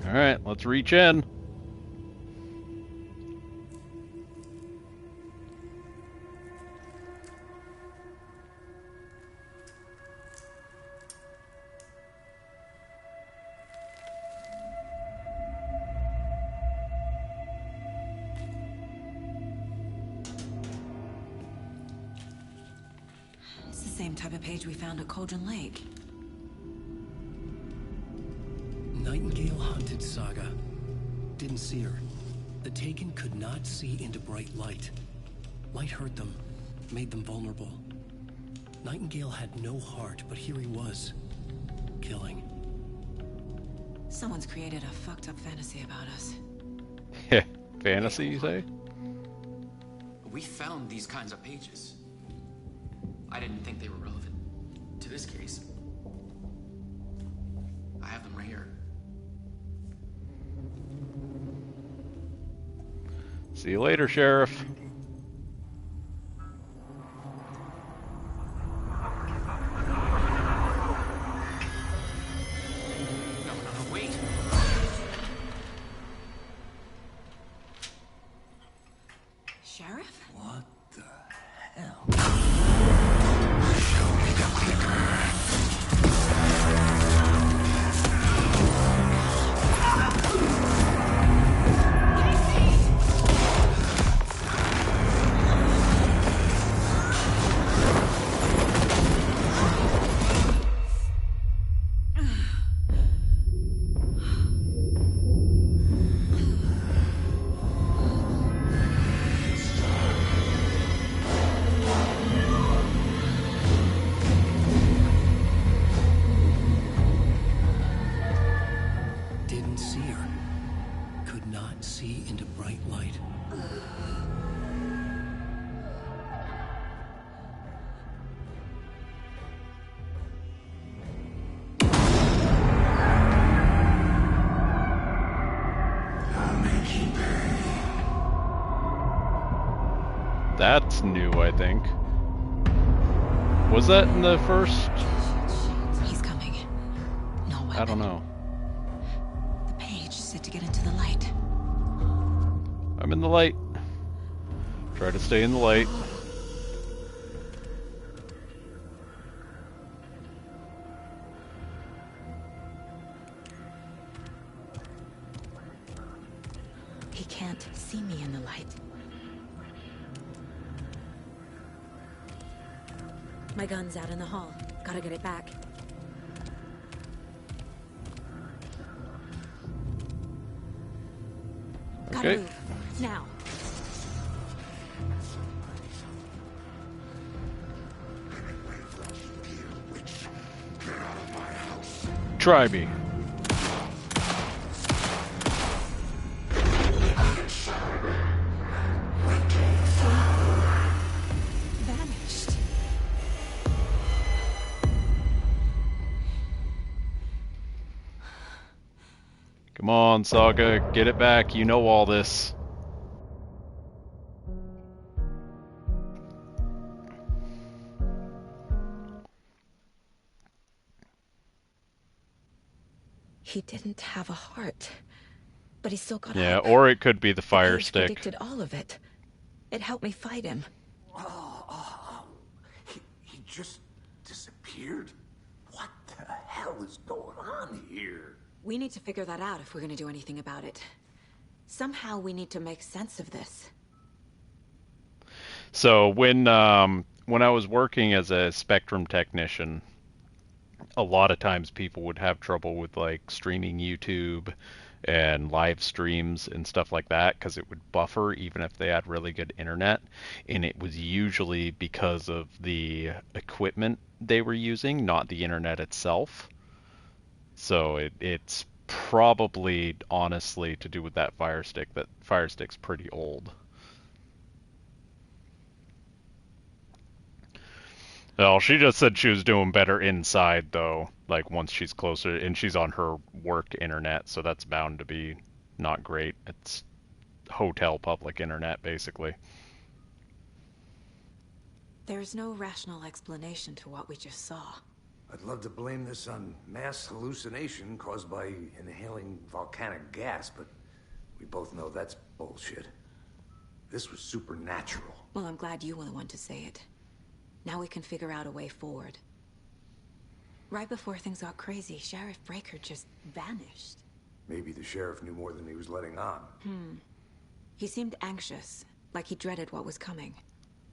All right, let's reach in. It's the same type of page we found at Cauldron Lake. Nightingale hunted Saga. Didn't see her. The Taken could not see into bright light. Light hurt them, made them vulnerable. Nightingale had no heart, but here he was, killing. Someone's created a fucked up fantasy about us. Fantasy, you say? We found these kinds of pages. I didn't think they were relevant to this case. I have them right here. See you later, Sheriff. No, wait. Sheriff? What the hell? Show me the clicker. Didn't see her. Could not see into bright light. I'll make you pay. That's new, I think. Was that in the first? He's coming. No weapon. I don't know. The page said to get into the light. I'm in the light. Try to stay in the light. He can't see me in the light. My gun's out in the hall. Gotta get it back. Gotta Okay. move. Now. Try me. Vanished. Come on, Saga, get it back. You know all this. He didn't have a heart, but he still got Yeah, hope. or it could be the fire Page stick. predicted all of it. It helped me fight him. He just disappeared? What the hell is going on here? We need to figure that out if we're gonna do anything about it. Somehow we need to make sense of this. So when I was working as a Spectrum technician, a lot of times people would have trouble with like streaming YouTube and live streams and stuff like that because it would buffer even if they had really good internet, and it was usually because of the equipment they were using, not the internet itself. So it's probably honestly to do with that Fire Stick. That Fire Stick's pretty old. Well, she just said she was doing better inside, though, like once she's closer, and she's on her work internet, so that's bound to be not great. It's hotel public internet, basically. There's no rational explanation to what we just saw. I'd love to blame this on mass hallucination caused by inhaling volcanic gas, but we both know that's bullshit. This was supernatural. Well, I'm glad you were the one to say it. Now we can figure out a way forward. Right before things got crazy, Sheriff Breaker just vanished. Maybe the sheriff knew more than he was letting on. He seemed anxious, like he dreaded what was coming.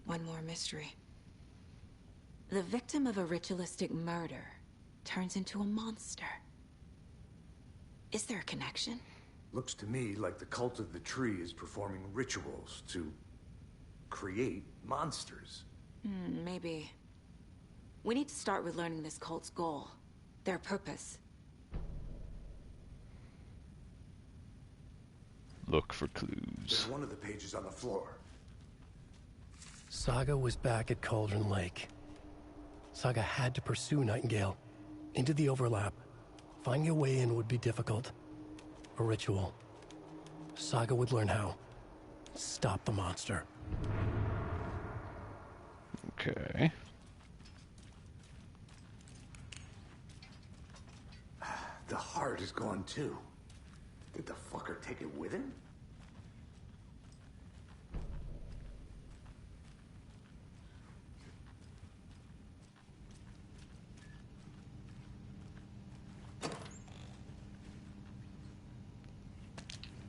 One more mystery. The victim of a ritualistic murder turns into a monster. Is there a connection? Looks to me like the cult of the tree is performing rituals to create monsters. Maybe. We need to start with learning this cult's goal. Their purpose. Look for clues. There's one of the pages on the floor. Saga was back at Cauldron Lake. Saga had to pursue Nightingale. Into the overlap. Finding a way in would be difficult. A ritual. Saga would learn how. Stop the monster. Okay. The heart is gone too. Did the fucker take it with him?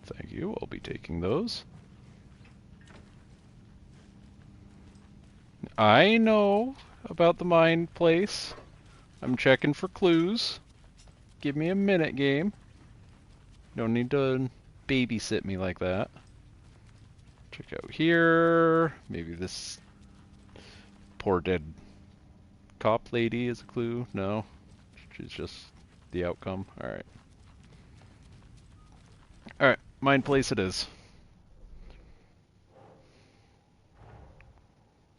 Thank you. I'll be taking those. I know about the mine place. I'm checking for clues. Give me a minute, game. Don't need to babysit me like that. Check out here. Maybe this poor dead cop lady is a clue. No, she's just the outcome. Alright. Alright, mine place it is.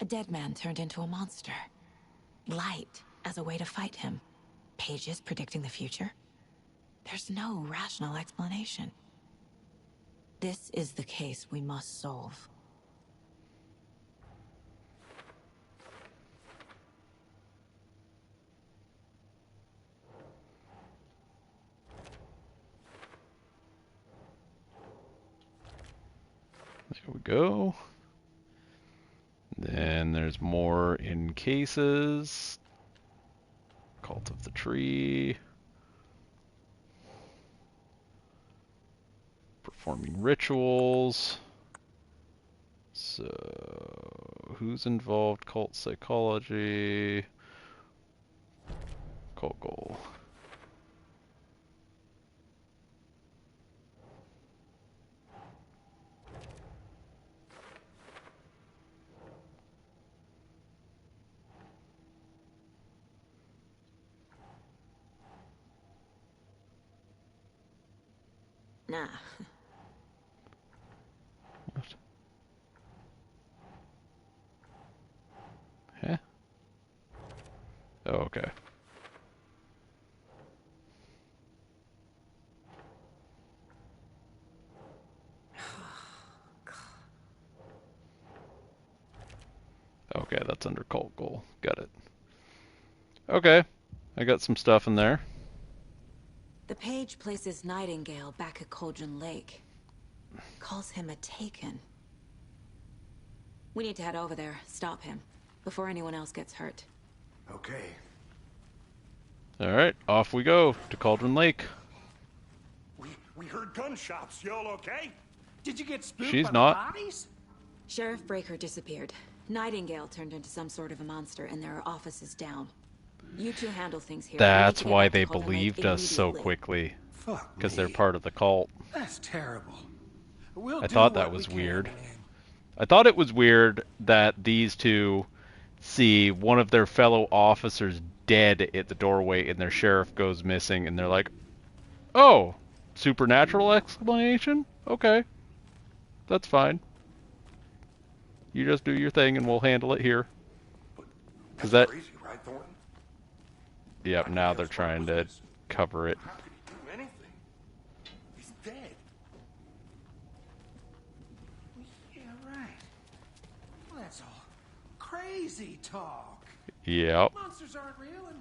A dead man turned into a monster. Light as a way to fight him. Pages predicting the future. There's no rational explanation. This is the case we must solve. There we go. Then there's more in cases. Cult of the Tree. Performing rituals. So, who's involved? Cult psychology. Cult goal. Nah. What? Huh? Oh, okay. Okay, that's under cult goal. Got it. Okay, I got some stuff in there. The page places Nightingale back at Cauldron Lake. Calls him a Taken. We need to head over there, stop him, before anyone else gets hurt. Okay. Alright, off we go to Cauldron Lake. We heard gunshots. Y'all okay? Did you get spooked She's by not. the bodies? Sheriff Breaker disappeared. Nightingale turned into some sort of a monster, and there are offices down. You two handle things here. That's We need to get why back to they Calder Lake believed us so immediately. quickly. Fuck Because they're me. part of the cult. That's terrible. We'll I do thought what that we was can, weird. man. I thought it was weird that these two see one of their fellow officers dead at the doorway and their sheriff goes missing, and they're like, oh, supernatural explanation? Okay. That's fine. You just do your thing and we'll handle it here. Is that... Crazy, right, Thornton? Yep, now they're trying to cover it. How could he do anything? He's dead. Yeah, right. Well, that's all crazy talk. Yep. Monsters aren't real, and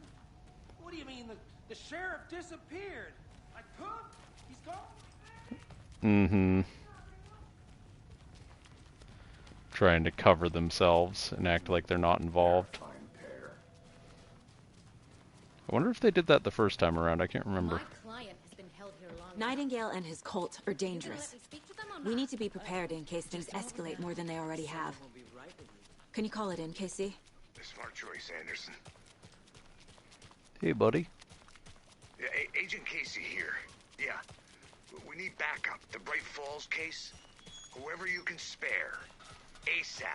what do you mean the sheriff disappeared? Like poof, he's gone. Mm-hmm. Trying to cover themselves and act like they're not involved. I wonder if they did that the first time around. I can't remember. Nightingale and his cult are dangerous. We need to be prepared in case things escalate more than they already have. Can you call it in, Casey? Smart choice, Anderson. Hey, buddy. Yeah, Agent Casey here. Yeah. We need backup. The Bright Falls case. Whoever you can spare. ASAP.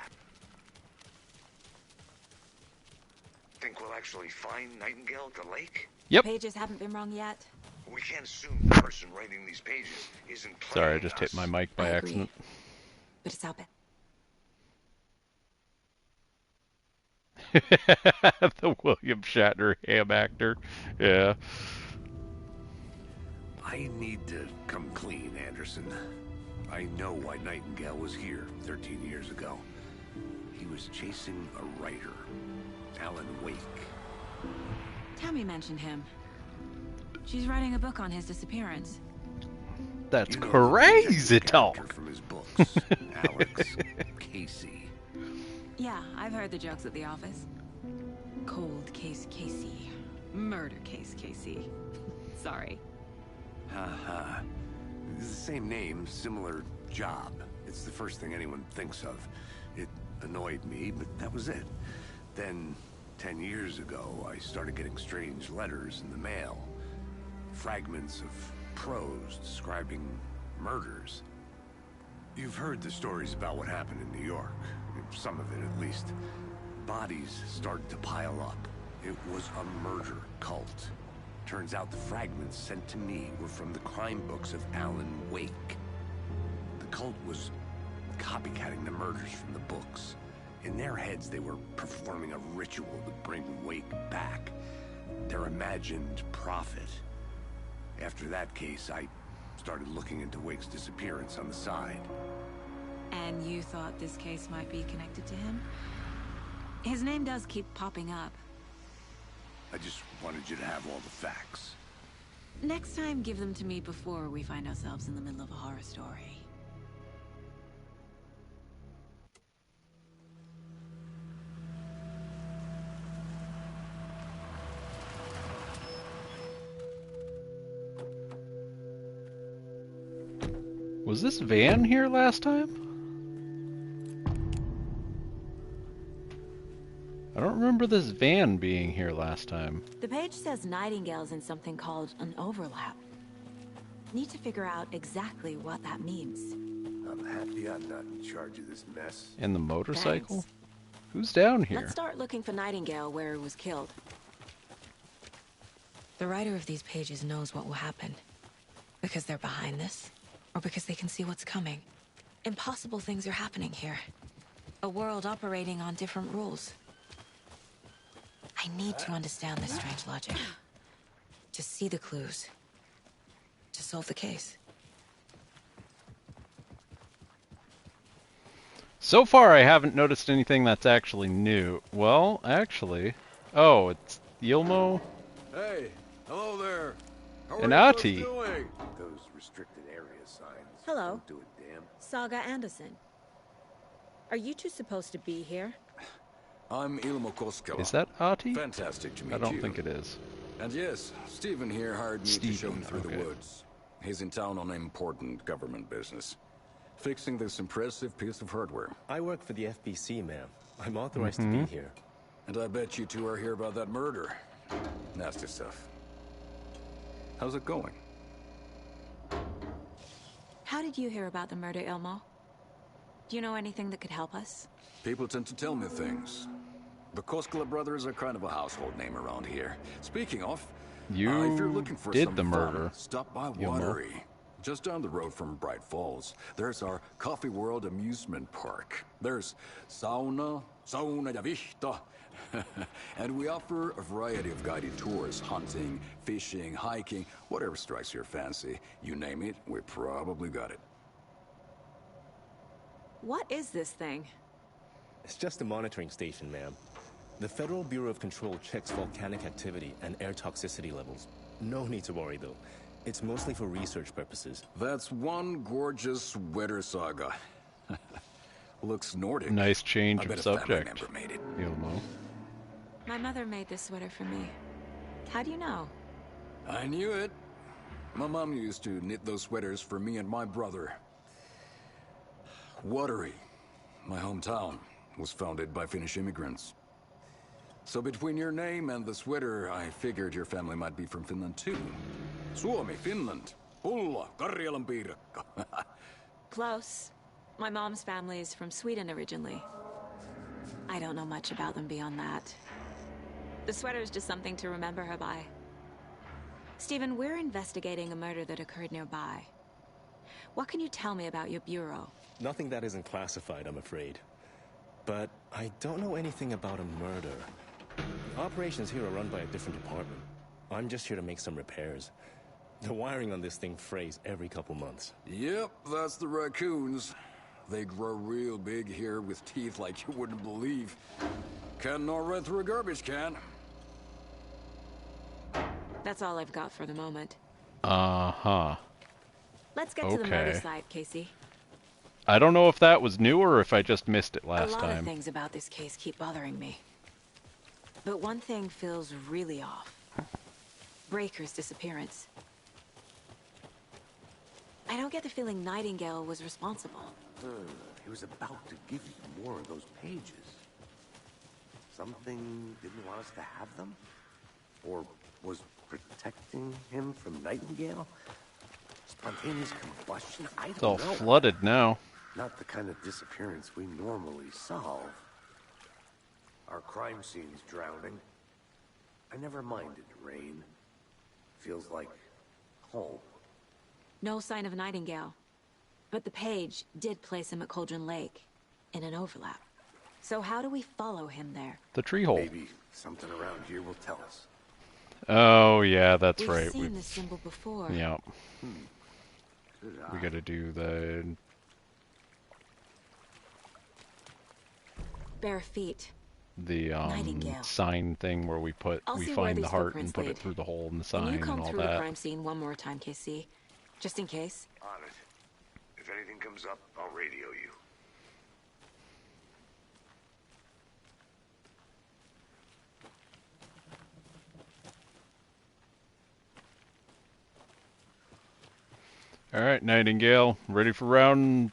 Think we'll actually find Nightingale at the lake? Yep. Pages haven't been wrong yet. We can't assume the person writing these pages isn't playing Sorry, I just hit my mic by accident. But it's out there. The William Shatner ham actor. Yeah. I need to come clean, Anderson. I know why Nightingale was here 13 years ago. He was chasing a writer, Alan Wake. Tammy mentioned him. She's writing a book on his disappearance. That's crazy talk. From his books, Alex Casey. Yeah, I've heard the jokes at the office. Cold case Casey. Murder case Casey. Sorry. Haha. It's the same name, similar job. It's the first thing anyone thinks of. It annoyed me, but that was it. Then, 10 years ago, I started getting strange letters in the mail. Fragments of prose describing murders. You've heard the stories about what happened in New York. Some of it, at least. Bodies started to pile up. It was a murder cult. Turns out the fragments sent to me were from the crime books of Alan Wake. The cult was copycatting the murders from the books. In their heads, they were performing a ritual to bring Wake back. Their imagined prophet. After that case, I started looking into Wake's disappearance on the side. And you thought this case might be connected to him? His name does keep popping up. I just wanted you to have all the facts. Next time, give them to me before we find ourselves in the middle of a horror story. Was this van here last time? I don't remember this van being here last time. The page says Nightingale's in something called an overlap. Need to figure out exactly what that means. I'm happy I'm not in charge of this mess. And the motorcycle? Thanks. Who's down here? Let's start looking for Nightingale where he was killed. The writer of these pages knows what will happen. Because they're behind this, or because they can see what's coming. Impossible things are happening here. A world operating on different rules. I need to understand this strange logic. To see the clues. To solve the case. So far, I haven't noticed anything that's actually new. Well, actually... Oh, it's Yilmo Hey, hello there. How and are you Ahti. folks doing? Those restricted area signs. Hello. Don't do a damn. Saga Anderson. Are you two supposed to be here? I'm Ilmo Koskela. Is that Ahti? Fantastic to meet I you. don't think it is. And yes, Stephen here hired me to show him through the woods. He's in town on important government business. Fixing this impressive piece of hardware. I work for the FBC, ma'am. I'm authorized to be here. And I bet you two are here about that murder. Nasty stuff. How's it going? How did you hear about the murder, Ilmo? Do you know anything that could help us? People tend to tell me things. The Koskela brothers are kind of a household name around here. Speaking of, if you're looking for did some the murder. fun, stop by Ilmo. Watery. Just down the road from Bright Falls, there's our Coffee World amusement park. There's sauna ja vihta. And we offer a variety of guided tours, hunting, fishing, hiking, whatever strikes your fancy. You name it, we probably got it. What is this thing? It's just a monitoring station, ma'am. The Federal Bureau of Control checks volcanic activity and air toxicity levels. No need to worry, though. It's mostly for research purposes. That's one gorgeous weather saga. Looks Nordic. Nice change I bet of a family subject. member made it. Ilmo. My mother made this sweater for me. How do you know? I knew it. My mom used to knit those sweaters for me and my brother. Watery, my hometown, was founded by Finnish immigrants. So between your name and the sweater, I figured your family might be from Finland too. Suomi, Finland. Pulla, Karjalan piirakka. Close. My mom's family is from Sweden originally. I don't know much about them beyond that. The sweater is just something to remember her by. Stephen, we're investigating a murder that occurred nearby. What can you tell me about your bureau? Nothing that isn't classified, I'm afraid. But I don't know anything about a murder. Operations here are run by a different department. I'm just here to make some repairs. The wiring on this thing frays every couple months. Yep, that's the raccoons. They grow real big here with teeth like you wouldn't believe. Can't gnaw right through a garbage can. That's all I've got for the moment. Uh-huh. Let's get to the murder site, Casey. I don't know if that was new or if I just missed it A last lot of time. things about this case keep bothering me. But one thing feels really off. Breaker's disappearance. I don't get the feeling Nightingale was responsible. He was about to give you more of those pages. Something didn't want us to have them? Or was protecting him from Nightingale? Spontaneous combustion? I don't It's all know. flooded now. Not the kind of disappearance we normally solve. Our crime scene's drowning. I never minded rain. Feels like home. No sign of Nightingale. But the page did place him at Cauldron Lake, in an overlap. So how do we follow him there? The tree hole. Maybe something around here will tell us. Oh, yeah, that's We've right. seen this symbol before. Yeah. Good We eye. gotta do the... Bare feet. The Nightingale. sign thing where we I'll see where find the these heart footprints and put lead. it through the hole in the Can sign you come and all through the that. crime scene one more time, KC? Just in case. On it. If anything comes up, I'll radio you. All right, Nightingale, ready for round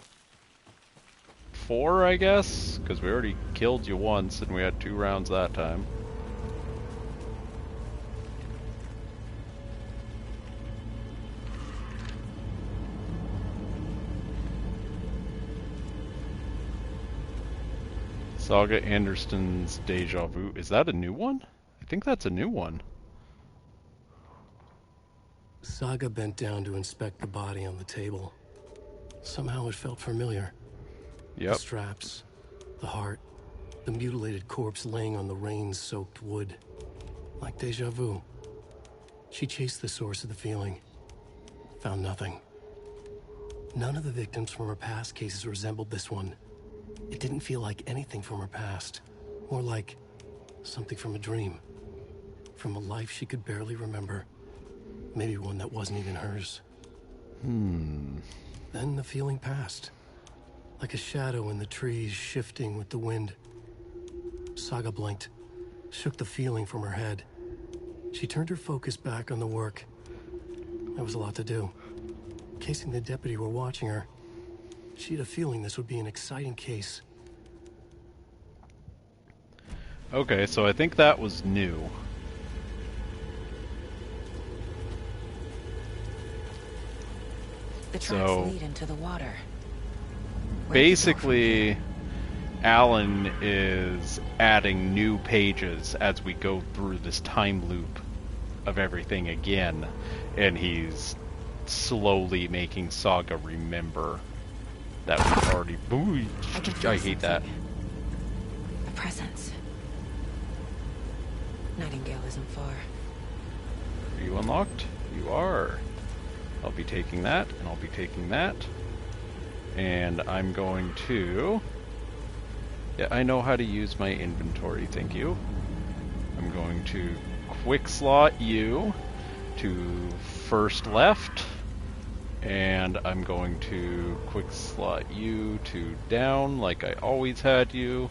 4, I guess? Because we already killed you once and we had 2 rounds that time. Saga Anderson's Deja Vu. Is that a new one? I think that's a new one. Saga bent down to inspect the body on the table. Somehow it felt familiar. Yep. The straps, the heart, the mutilated corpse laying on the rain-soaked wood. Like deja vu. She chased the source of the feeling. Found nothing. None of the victims from her past cases resembled this one. It didn't feel like anything from her past. More like something from a dream. From a life she could barely remember. Maybe one that wasn't even hers. Then the feeling passed. Like a shadow in the trees shifting with the wind. Saga blinked, shook the feeling from her head. She turned her focus back on the work. There was a lot to do. Casey and the deputy were watching her. She had a feeling this would be an exciting case. Okay, so I think that was new. The tracks lead into the water. Basically, Alan is adding new pages as we go through this time loop of everything again, and he's slowly making Saga remember that we've already... Ooh, I hate that. A presence. Nightingale isn't far. Are you unlocked? You are. I'll be taking that, and I'll be taking that. And I'm going to... Yeah, I know how to use my inventory, thank you. I'm going to quick slot you to first left. And I'm going to quick slot you to down like I always had you.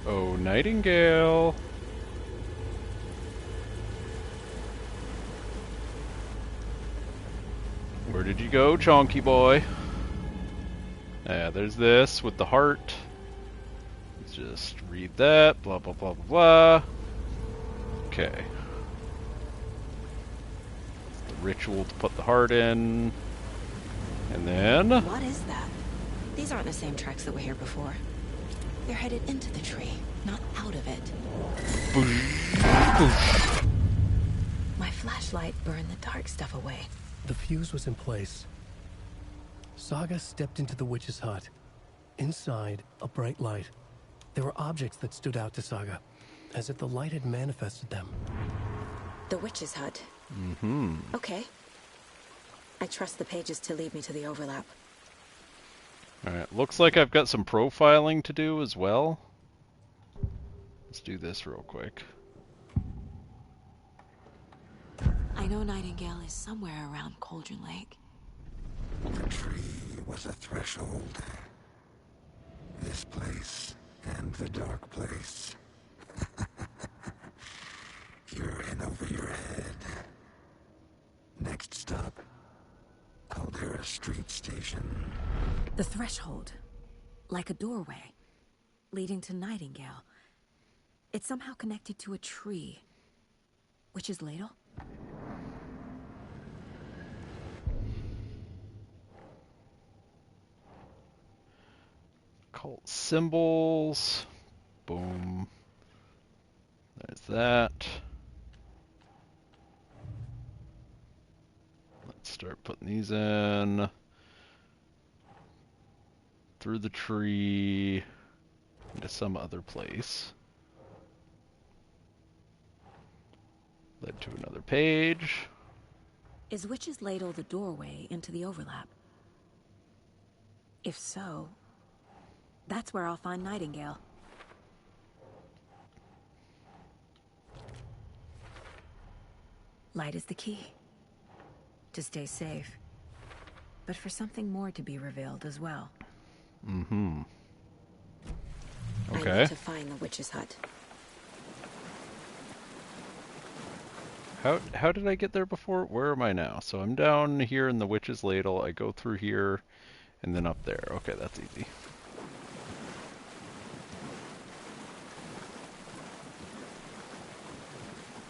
Oh, Nightingale. Where did you go, chonky boy? Yeah, there's this with the heart. Let's just read that. Blah, blah, blah, blah, blah. Okay. It's the ritual to put the heart in. And then... What is that? These aren't the same tracks that were here before. They're headed into the tree, not out of it. My flashlight burned the dark stuff away. The fuse was in place. Saga stepped into the witch's hut. Inside, a bright light. There were objects that stood out to Saga, as if the light had manifested them. The witch's hut. Mm-hmm. Okay. I trust the pages to lead me to the overlap. Alright, looks like I've got some profiling to do as well. Let's do this real quick. I know Nightingale is somewhere around Cauldron Lake. The tree was a threshold. This place and the dark place. You're in over your head. Next stop, Caldera Street Station. The threshold. Like a doorway. Leading to Nightingale. It's somehow connected to a tree. Witch's ladle? Cult symbols. Boom. There's that. Let's start putting these in. Through the tree into some other place. Led to another page. Is Witch's ladle the doorway into the overlap? If so, that's where I'll find Nightingale. Light is the key. To stay safe. But for something more to be revealed as well. Mm-hmm. Okay. I need to find the witch's hut. How did I get there before? Where am I now? So I'm down here in the witch's ladle. I go through here and then up there. Okay, that's easy.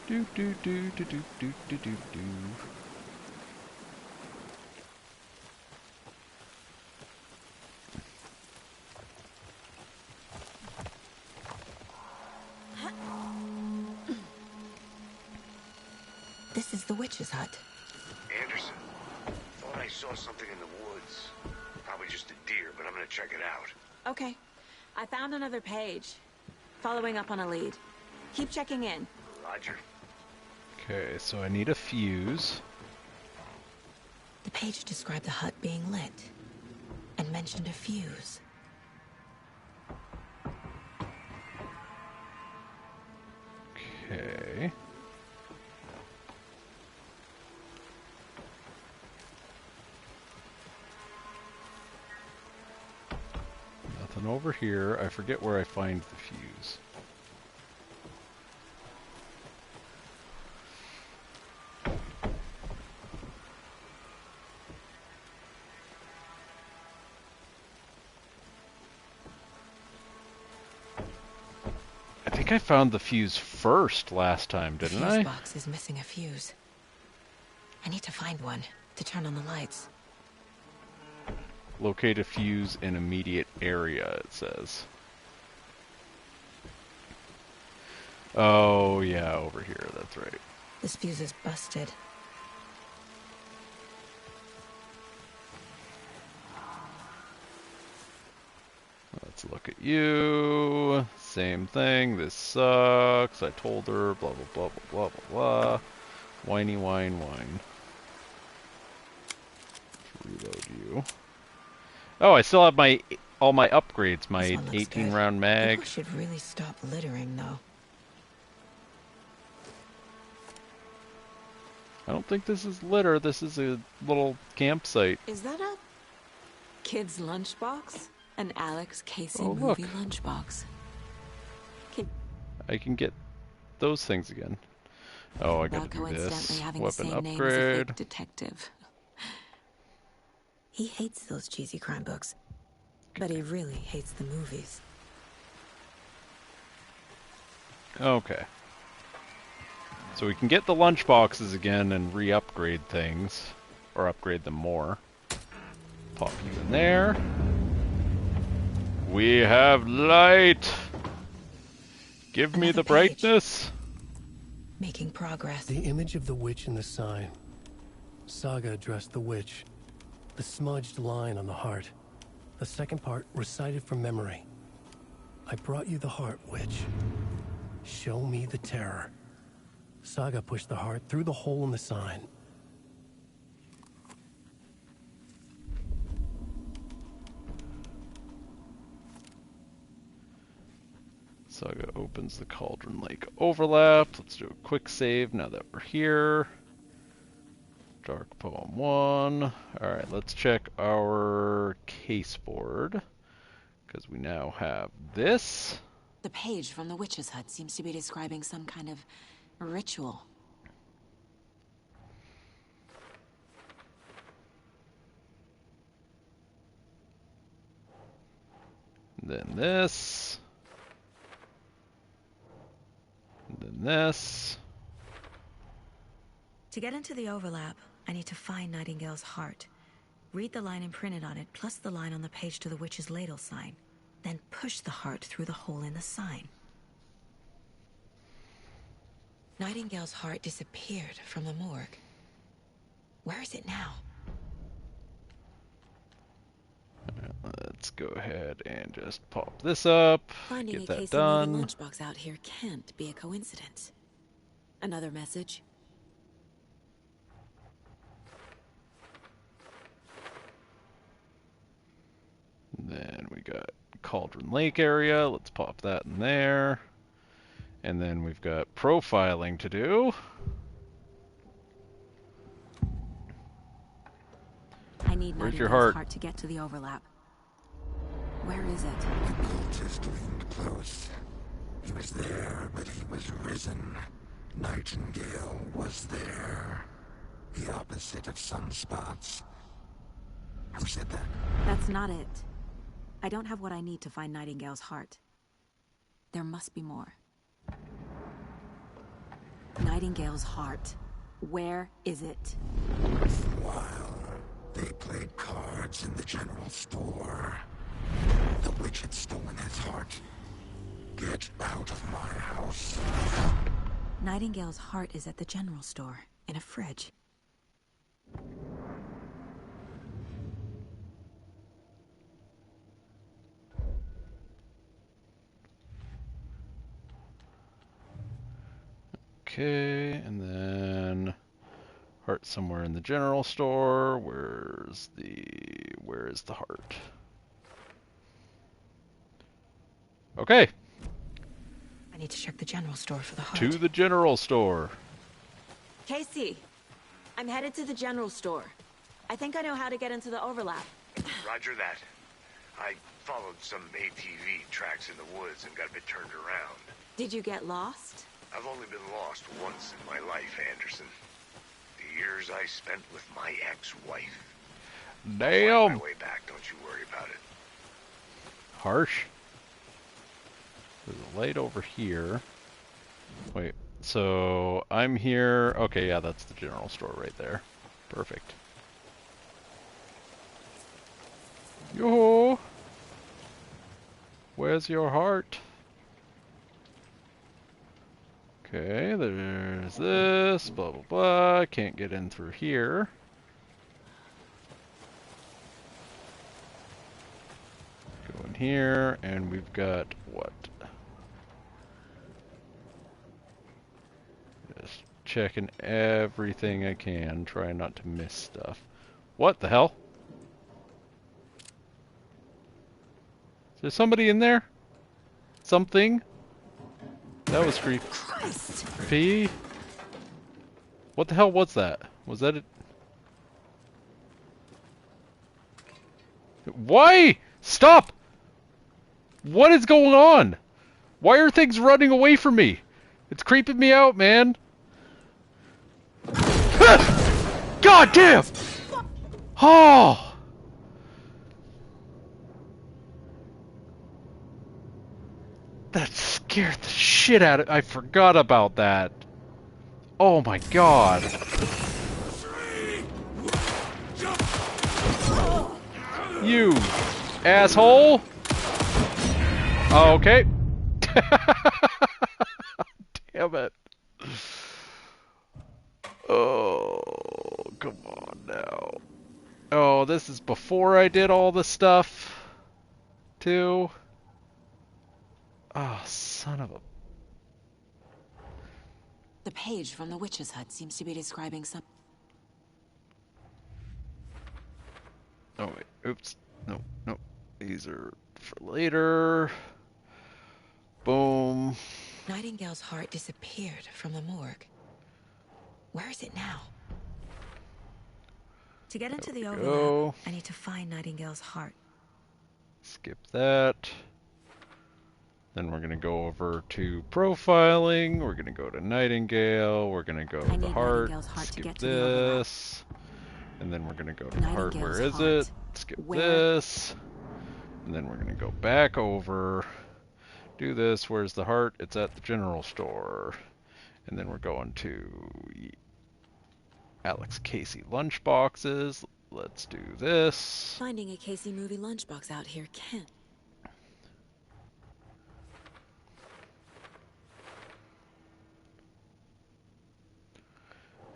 Do do do do do do do do do. This is the witch's hut. Anderson, thought I saw something in the woods. Probably just a deer, but I'm gonna check it out. Okay. I found another page. Following up on a lead. Keep checking in. Roger. Okay, so I need a fuse. The page described the hut being lit. And mentioned a fuse. Okay. something over here. I forget where I find the fuse. I think I found the fuse first last time, didn't I? The fuse box is missing a fuse. I need to find one to turn on the lights. Locate a fuse in immediate area, it says. Oh, yeah, over here, that's right. This fuse is busted. Let's look at you. Same thing. This sucks. I told her. Blah, blah, blah, blah, blah, blah, blah. Whiny, whine, whine. Reload you. Oh, I still have all my upgrades. My 18-round mag. People should really stop littering, though. I don't think this is litter. This is a little campsite. Is that a kid's lunchbox? An Alex Casey Oh, movie look. lunchbox. I can get those things again. Oh, I gotta do this. Having Weapon the same name as a upgrade. fake detective. He hates those cheesy crime books, but he really hates the movies. Okay. So we can get the lunch boxes again and re-upgrade things. Or upgrade them more. Pop you in there. We have light! Give me the brightness! Making progress. The image of the witch in the sign. Saga addressed the witch. The smudged line on the heart. The second part recited from memory. I brought you the heart, witch. Show me the terror. Saga pushed the heart through the hole in the sign. Saga opens the Cauldron Lake overlap. Let's do a quick save now that we're here. Dark Poem 1. Alright, let's check our case board. Because we now have this. The page from the witch's hut seems to be describing some kind of ritual. Then this. And then this. To get into the overlap, I need to find Nightingale's heart. Read the line imprinted on it, plus the line on the page to the witch's ladle sign. Then push the heart through the hole in the sign. Nightingale's heart disappeared from the morgue. Where is it now? Let's go ahead and just pop this up. Finding Get a that Casey done. movie lunchbox out here can't be a coincidence. Another message. Then we got Cauldron Lake area. Let's pop that in there. And then we've got profiling to do. I need Where's your Nightingale's heart? to get to the overlap. Where is it? The cultist leaned close. He was there, but he was risen. Nightingale was there. The opposite of sunspots. Who said that? That's not it. I don't have what I need to find Nightingale's heart. There must be more. Nightingale's heart. Where is it? For a while, they played cards in the general store. The witch had stolen his heart. Get out of my house. Nightingale's heart is at the general store, in a fridge. Okay, and then heart somewhere in the general store. Where is the heart? Okay, I need to check the general store for the heart. to the general store. Casey, I'm headed to the general store. I think I know how to get into the overlap. Roger that. I followed some ATV tracks in the woods and got a bit turned around. Did you get lost? I've only been lost once in my life, Anderson. The years I spent with my ex-wife. Damn. I'll find my way back, don't you worry about it. Harsh. There's a light over here. Wait, so I'm here. Okay, yeah, that's the general store right there. Perfect. Yo! Where's your heart? Okay, there's this, blah blah blah. Can't get in through here. Go in here, and we've got what? Just checking everything I can, trying not to miss stuff. What the hell? Is there somebody in there? Something? That was creepy. What the hell was that? Was that it? Why? Stop! What is going on? Why are things running away from me? It's creeping me out, man. God damn! Oh! That scared the shit out of me. I forgot about that. Oh my god. You asshole. Okay. Damn it. Oh, come on now. Oh, this is before I did all the stuff, too. Oh, son of a... The page from the witch's hut seems to be describing some... Oh, wait. Oops. No, no. These are for later. Boom. Nightingale's heart disappeared from the morgue. Where is it now? To get into the overlap, I need to find Nightingale's heart. Skip that. Then we're going to go over to profiling. We're going to go to Nightingale. We're going to go to the heart. Skip this. And then we're going to go to the heart. Where is it? Skip this. And then we're going to go back over. Do this. Where's the heart? It's at the general store. And then we're going to Alex Casey lunchboxes. Let's do this. Finding a Casey movie lunchbox out here can't.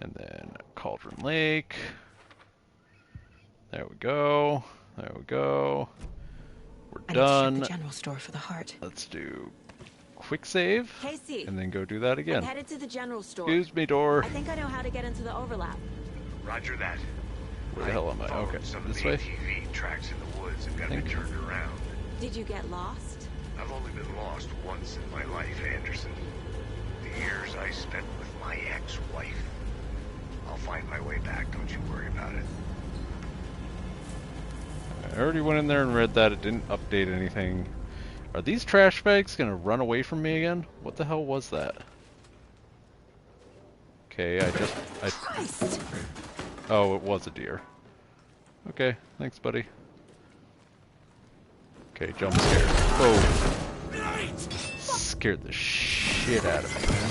And then Cauldron Lake. There we go. There we go. We're done. Check the general store for the heart. Let's do quick save. Casey, and then go do that again. I'm headed to the general store. Excuse me, door. I think I know how to get into the overlap. Roger that. Where the hell am I? Okay, this way. ATV tracks in the woods and got me turned around. Did you get lost? I've only been lost once in my life, Anderson. The years I spent with my ex-wife. I'll find my way back, don't you worry about it. I already went in there and read that. It didn't update anything. Are these trash bags gonna run away from me again? What the hell was that? Okay, Oh, it was a deer. Okay, thanks, buddy. Okay, jump scare. Oh. Scared the shit out of me, man.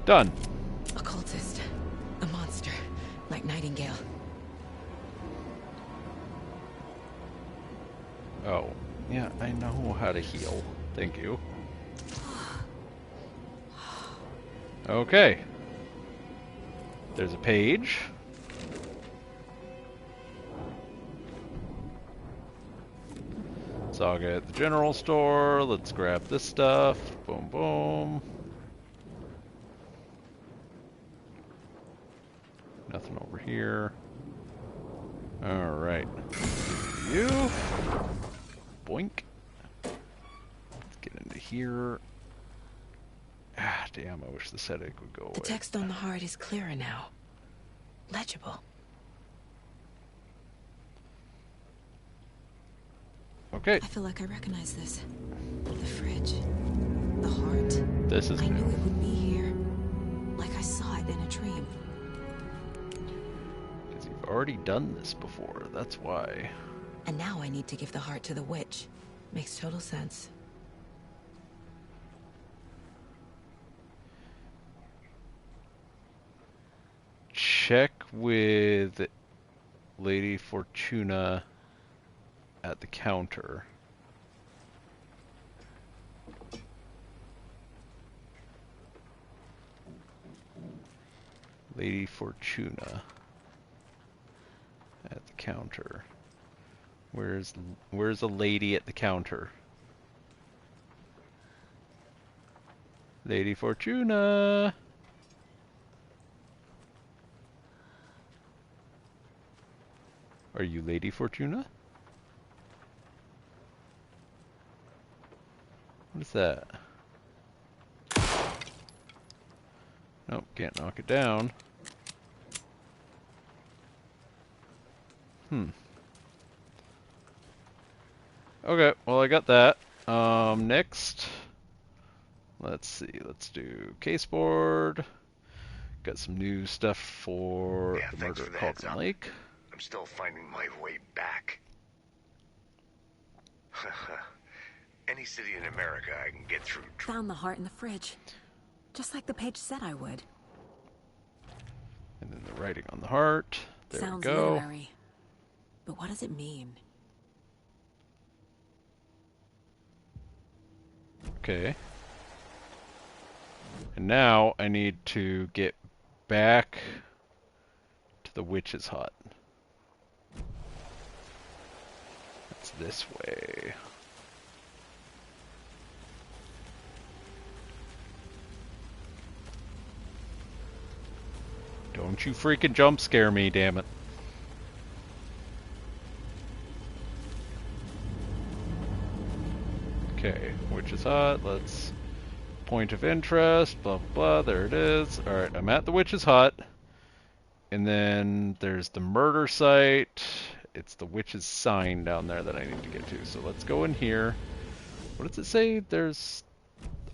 Done. A cultist. A monster. Like Nightingale. Oh, yeah, I know how to heal. Thank you. Okay. There's a page. Saga at the general store. Let's grab this stuff. Boom, boom. Nothing over here. Alright. You. Boink. Let's get into here. Ah, Damn, I wish this headache would go away. The text on the heart is clearer now. Legible. Okay. I feel like I recognize this. The fridge. The heart. This is I new. knew it would be here. Like I saw it in a dream. Because you've already done this before, that's why. And now I need to give the heart to the witch. Makes total sense. Check with Lady Fortuna at the counter. Lady Fortuna at the counter. Where's a lady at the counter? Lady Fortuna. Are you Lady Fortuna? What is that? Nope, can't knock it down. Okay, well I got that. Next, let's see, let's do caseboard. Got some new stuff for the murder at Halcon Lake. I'm still finding my way back. Any city in America I can get through. Found the heart in the fridge. Just like the page said I would. And then the writing on the heart. There Sounds we go. literary. But what does it mean? Okay. And now I need to get back to the witch's hut. That's this way. Don't you freaking jump scare me, damn it. Okay, witch's hut, let's... Point of interest, blah blah, there it is. Alright, I'm at the witch's hut. And then there's the murder site. It's the witch's sign down there that I need to get to. So let's go in here. What does it say? There's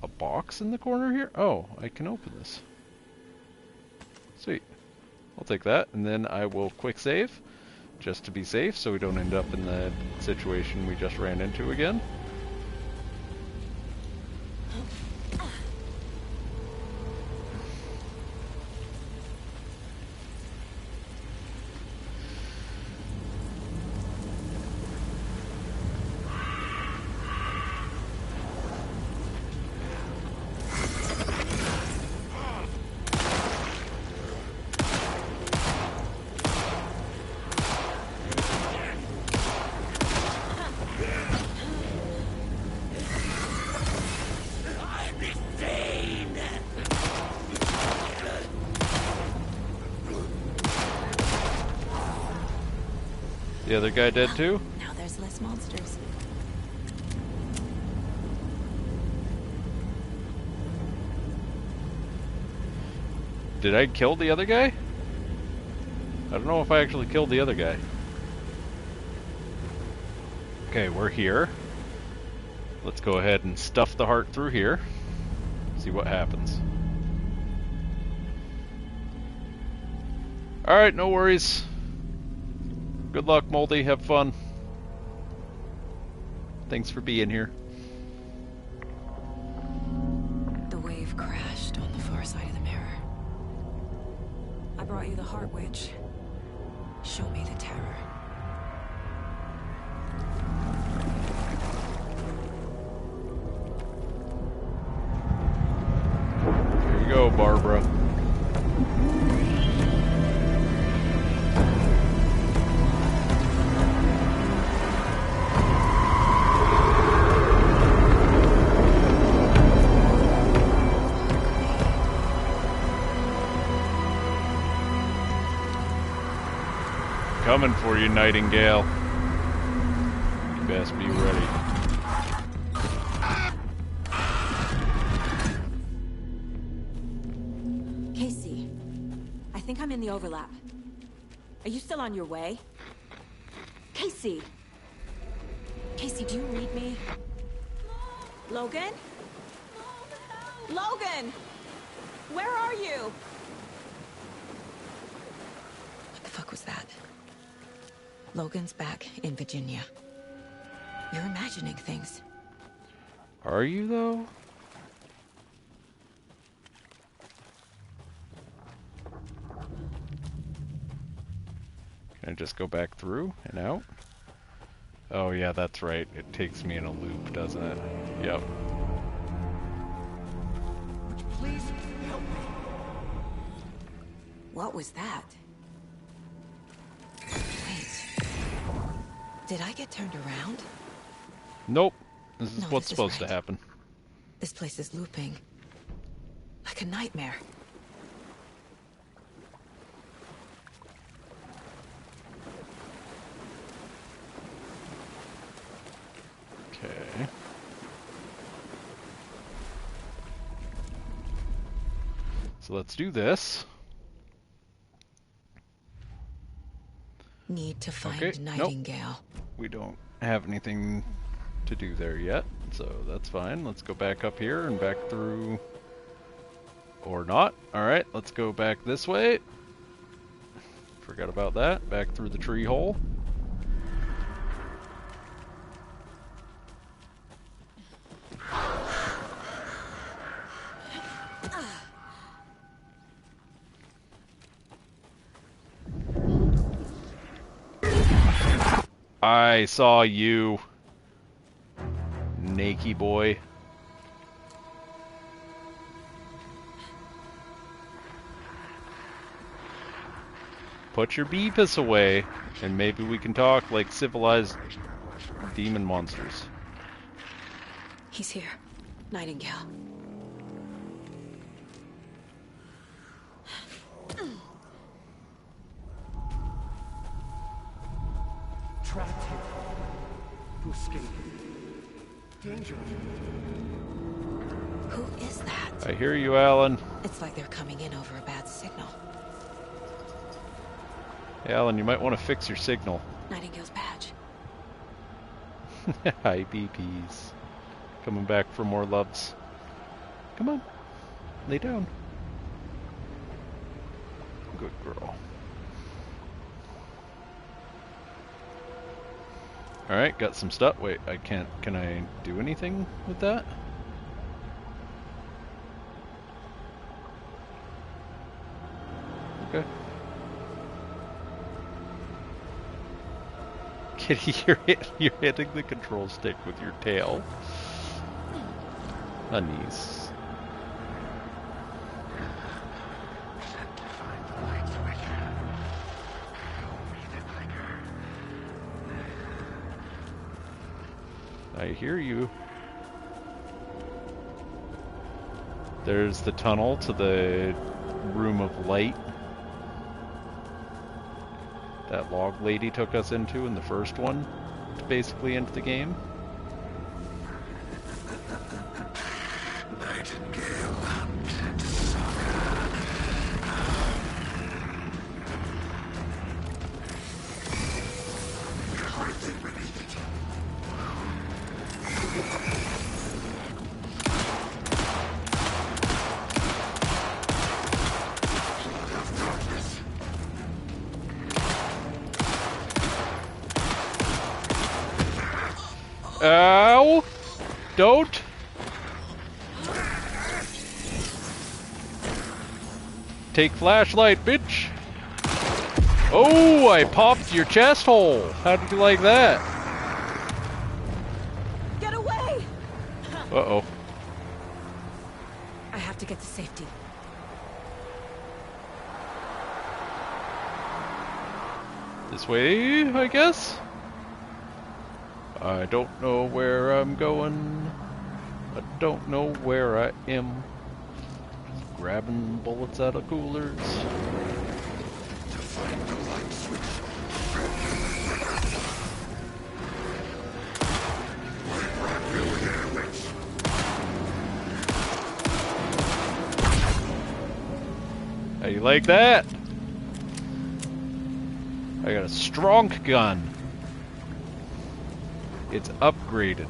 a box in the corner here? Oh, I can open this. Sweet. I'll take that, and then I will quick save, just to be safe, so we don't end up in the situation we just ran into again. The other guy dead too? Now there's less monsters. Did I kill the other guy? I don't know if I actually killed the other guy. Okay, we're here. Let's go ahead and stuff the heart through here. See what happens. Alright, no worries. Good luck, Moldy. Have fun. Thanks for being here. The wave crashed on the far side of the mirror. I brought you the Heart Witch. Show me the terror. Here you go, Barbara. Coming for you, Nightingale. You best be ready. I'm in the overlap. Are you still on your way? Casey! Casey, do you read me? Logan? Logan! Where are you? What the fuck was that? Logan's back in Virginia. You're imagining things. Are you, though? Can I just go back through and out? Oh yeah, that's right. It takes me in a loop, doesn't it? Yep. Please help me. What was that? Wait. Did I get turned around? Nope. This is No, what's this is supposed to right. happen. This place is looping. Like a nightmare. Okay. So let's do this. Need to find Okay, nope. Nightingale. We don't have anything to do there yet, so that's fine. Let's go back up here and back through... Or not. Alright, let's go back this way. Forgot about that. Back through the tree hole. I saw you, naked boy. Put your Beavis away, and maybe we can talk like civilized demon monsters. He's here. Nightingale. Trapped here. To escape. Danger. Who is that? I hear you, Alan. It's like they're coming in over a bad signal. Hey, Alan, you might want to fix your signal. Nightingale's badge. Hi, BPs. Coming back for more loves. Come on. Lay down. Good girl. Alright, got some stuff. Wait, I can't... Can I do anything with that? Okay. Kitty, you're hitting the control stick with your tail. Honeys. I hear you. There's the tunnel to the room of light that log lady took us into in the first one to basically end the game. Nightingale. Everything beneath it. Ow! Don't! Take flashlight, bitch! Oh, I popped your chest hole! How did you like that? Get away! Uh-oh. I have to get to safety. This way, I guess? I don't know where I'm going. I don't know where I am. Just grabbing bullets out of coolers. To find the light switch. How you like that? I got a strong gun. It's upgraded.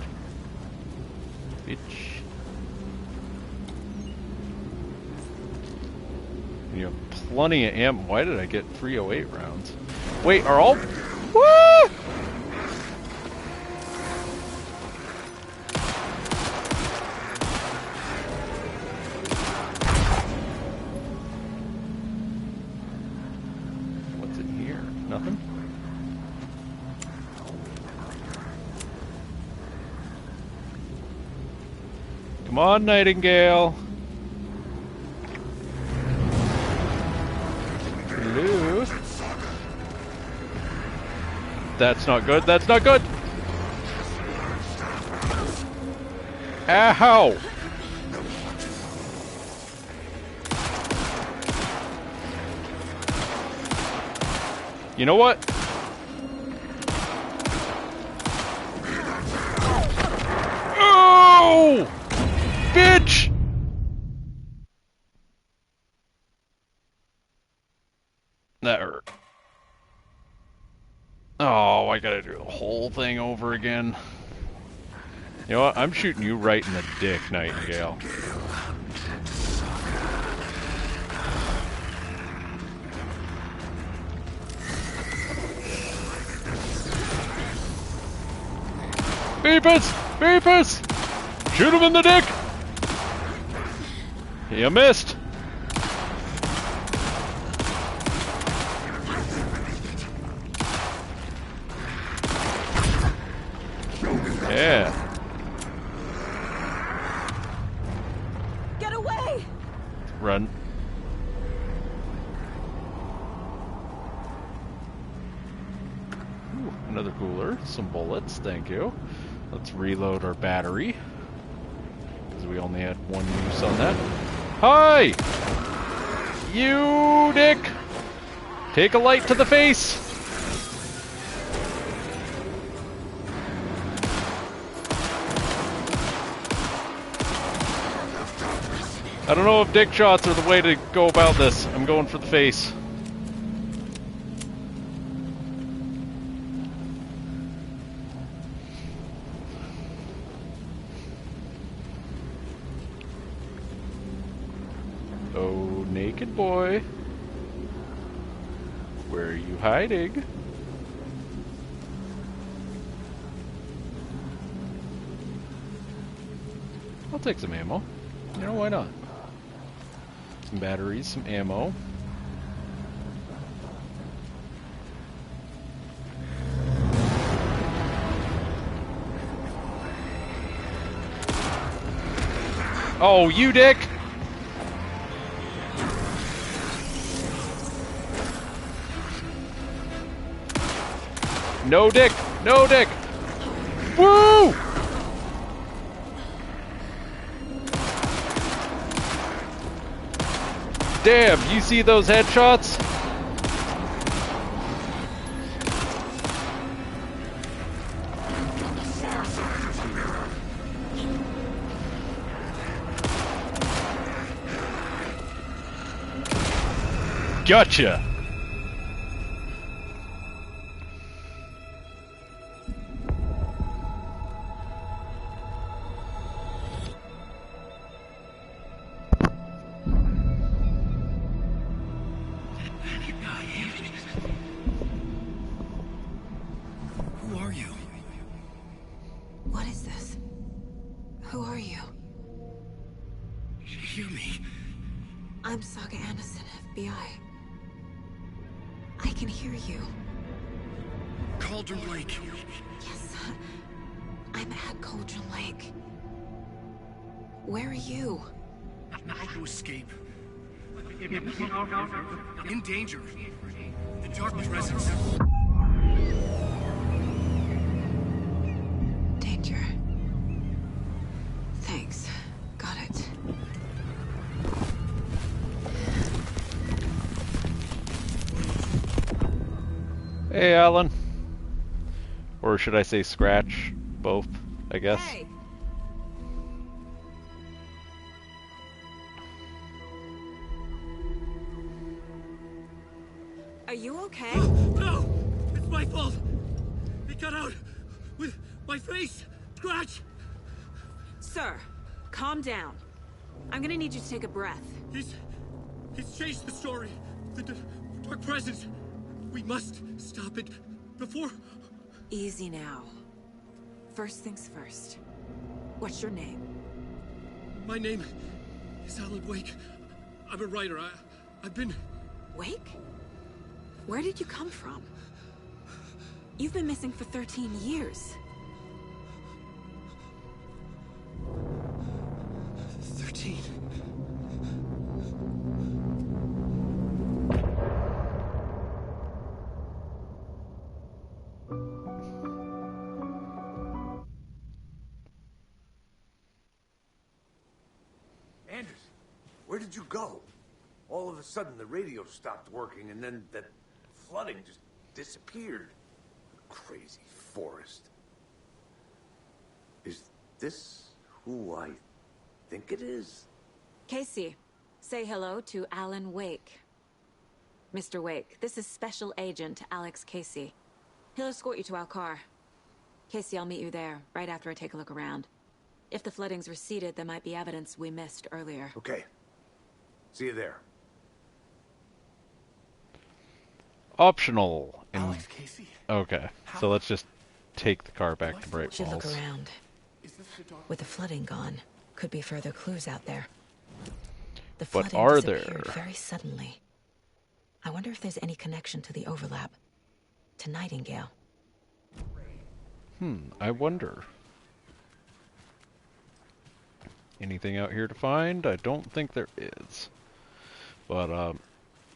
Bitch. You have plenty of ammo. Why did I get 308 rounds? Wait, are all... Woo! What's in here? Nothing? Come on, Nightingale. Hello? That's not good. That's not good. Ow! You know what? Oh! Bitch! That hurt. Oh, I gotta do the whole thing over again. You know what? I'm shooting you right in the dick, Nightingale. Beepus! Beepus! Shoot him in the dick! You missed! Yeah. Get away! Run. Ooh, another cooler. Some bullets, thank you. Let's reload our battery. Because we only had one use on that. Hi! You dick! Take a light to the face! I don't know if dick shots are the way to go about this. I'm going for the face. Oh, naked boy. Where are you hiding? I'll take some ammo. You know, why not? Some batteries, some ammo. Oh, you dick! No dick! No dick! Woo! Damn, you see those headshots? Gotcha! Who are you? What is this? Who are you? Hear me. I'm Saga Anderson, FBI. I can hear you. Cauldron Lake. Yes, I'm at Cauldron Lake. Where are you? How to escape. In danger. The Dark Presence. Danger. Thanks. Got it. Hey, Alan. Or should I say Scratch? Both, I guess. Hey. Are you okay? No! My face! Scratch! Sir, calm down. I'm gonna need you to take a breath. He's changed the story. The dark presence. We must stop it before... Easy now. First things first. What's your name? My name is Alan Wake. I'm a writer. I've been... Wake? Where did you come from? You've been missing for 13 years. 13. Anderson, where did you go? All of a sudden, the radio stopped working, and then that flooding just disappeared. Crazy forest. Is this who I think it is? Casey, say hello to Alan Wake. Mr. Wake, this is Special Agent Alex Casey. He'll escort you to our car. Casey, I'll meet you there, right after I take a look around. If the flooding's receded, there might be evidence we missed earlier. Okay. See you there. Optional. Alex Casey? Okay, so let's just take the car back to Bright Should look Falls. around. With the flooding gone, could be further clues out there. The But flooding are disappeared there? very suddenly. I wonder if there's any connection to the overlap. To Nightingale. I wonder. Anything out here to find? I don't think there is. But,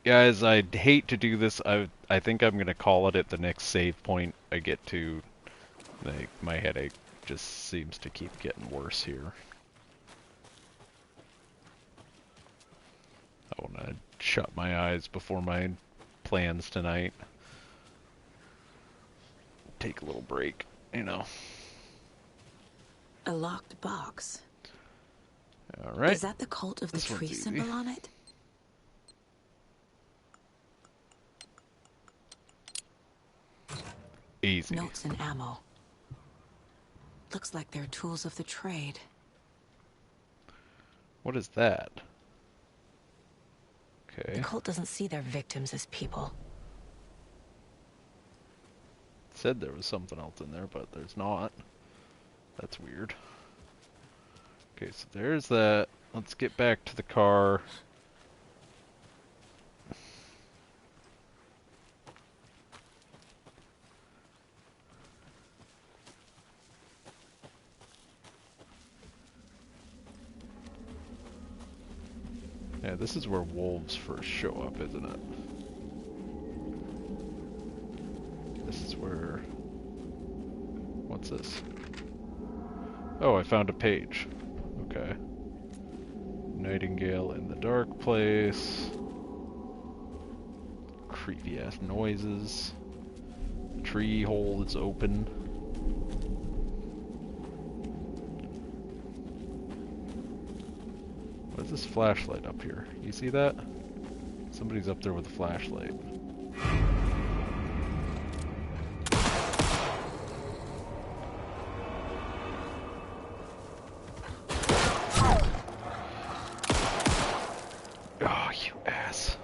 guys, I'd hate to do this. I think I'm going to call it at the next save point I get to. Like, my headache just seems to keep getting worse here. I want to shut my eyes before my plans tonight. Take a little break, you know. A locked box. Alright. Is that the cult of the This one's tree easy. symbol on it? Easy. Notes and ammo. Looks like they're tools of the trade. What is that? Okay. The cult doesn't see their victims as people. Said there was something else in there, but there's not. That's weird. Okay, so there's that. Let's get back to the car. Yeah, this is where wolves first show up, isn't it? This is where... What's this? Oh, I found a page. Okay. Nightingale in the dark place. Creepy ass noises. Tree hole is open. What is this flashlight up here? You see that? Somebody's up there with a flashlight. Oh, you ass.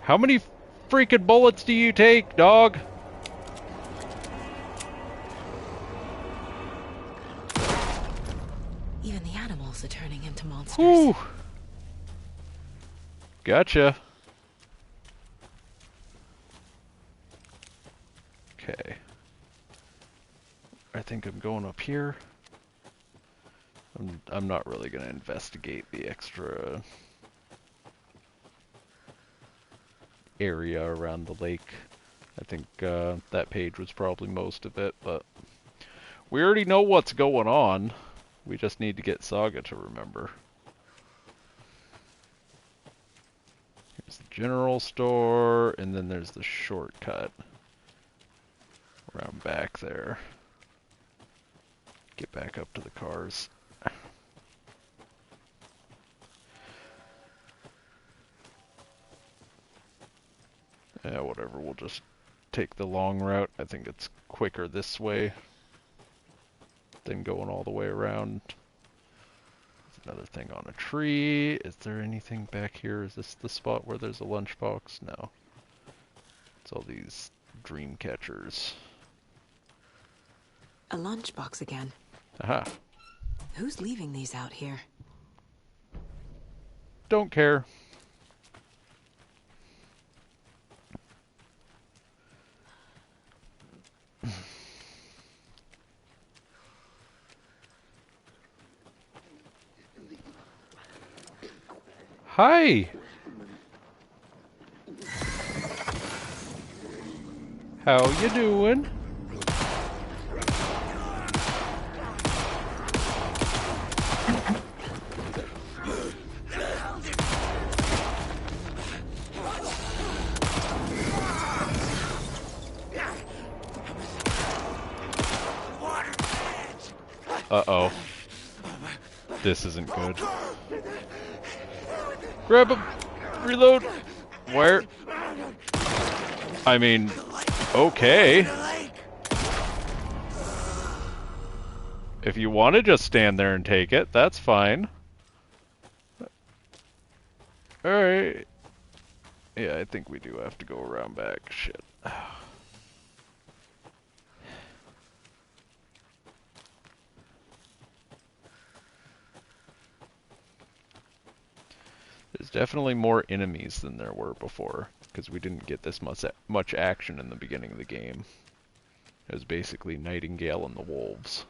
How many freaking bullets do you take, dog? Even the animals are turning into monsters. Whew. Gotcha. Okay. I think I'm going up here. I'm not really going to investigate the extra area around the lake. I think that page was probably most of it, but we already know what's going on. We just need to get Saga to remember. Here's the general store, and then there's the shortcut around back there. Get back up to the cars. just take the long route. I think it's quicker this way than going all the way around. There's another thing on a tree. Is there anything back here? Is this the spot where there's a lunchbox? No. It's all these dream catchers. A lunchbox again. Aha. Who's leaving these out here? Don't care. Hi. How you doing? Uh-oh. This isn't good. Grab him! Reload! Where? I mean, okay. If you want to just stand there and take it, that's fine. Alright. Yeah, I think we do have to go around back. Shit. There's definitely more enemies than there were before, because we didn't get this much action in the beginning of the game. It was basically Nightingale and the wolves.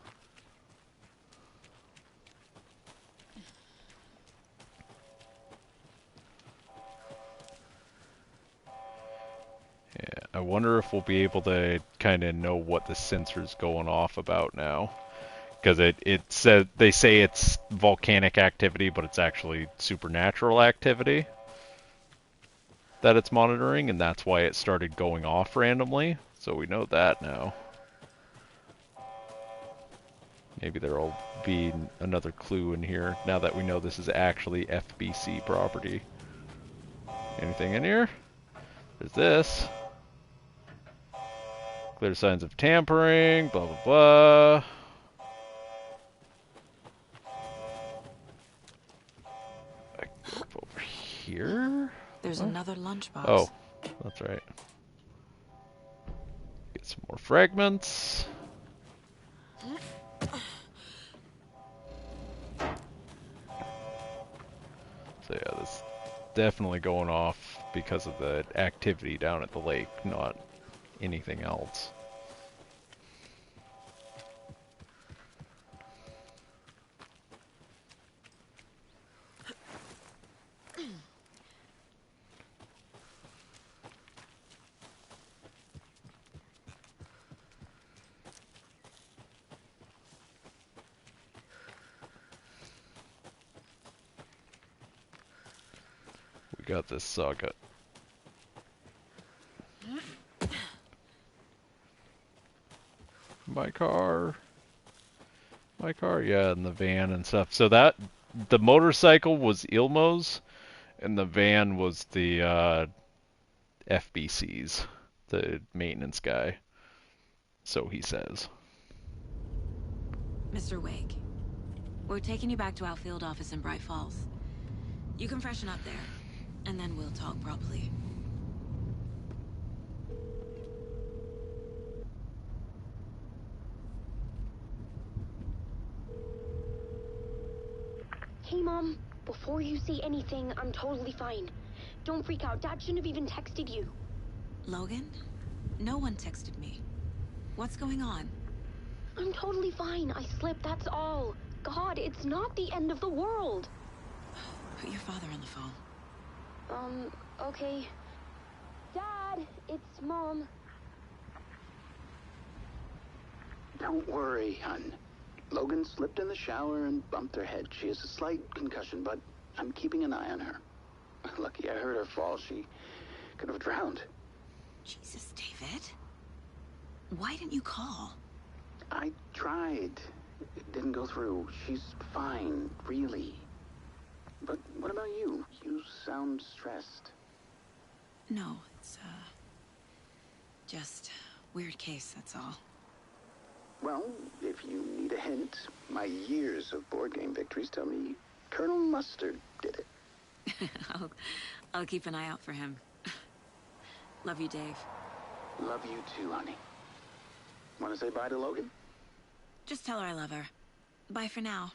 Yeah, I wonder if we'll be able to kind of know what the sensor's going off about now. Because it said, they say it's volcanic activity, but it's actually supernatural activity that it's monitoring, and that's why it started going off randomly. So we know that now. Maybe there'll be another clue in here now that we know this is actually FBC property. Anything in here? There's this. Clear signs of tampering, blah blah blah. Over here? There's another lunchbox. Oh, that's right. Get some more fragments. So yeah, this is definitely going off because of the activity down at the lake, not anything else. We got this saga. My car, yeah, and the van and stuff. So that, the motorcycle was Ilmo's, and the van was the FBC's, the maintenance guy. So he says. Mr. Wake, we're taking you back to our field office in Bright Falls. You can freshen up there, and then we'll talk properly. Hey, Mom. Before you say anything, I'm totally fine. Don't freak out. Dad shouldn't have even texted you. Logan? No one texted me. What's going on? I'm totally fine. I slipped, that's all. God, it's not the end of the world. Put your father on the phone. Okay. Dad, it's Mom. Don't worry, hon. Logan slipped in the shower and bumped her head. She has a slight concussion, but I'm keeping an eye on her. Lucky I heard her fall. She could have drowned. Jesus, David. Why didn't you call? I tried. It didn't go through. She's fine, really. But what about you? You sound stressed. No, Just weird case, that's all. Well, if you need a hint, my years of board game victories tell me Colonel Mustard did it. I'll keep an eye out for him. Love you, Dave. Love you too, honey. Want to say bye to Logan? Just tell her I love her. Bye for now.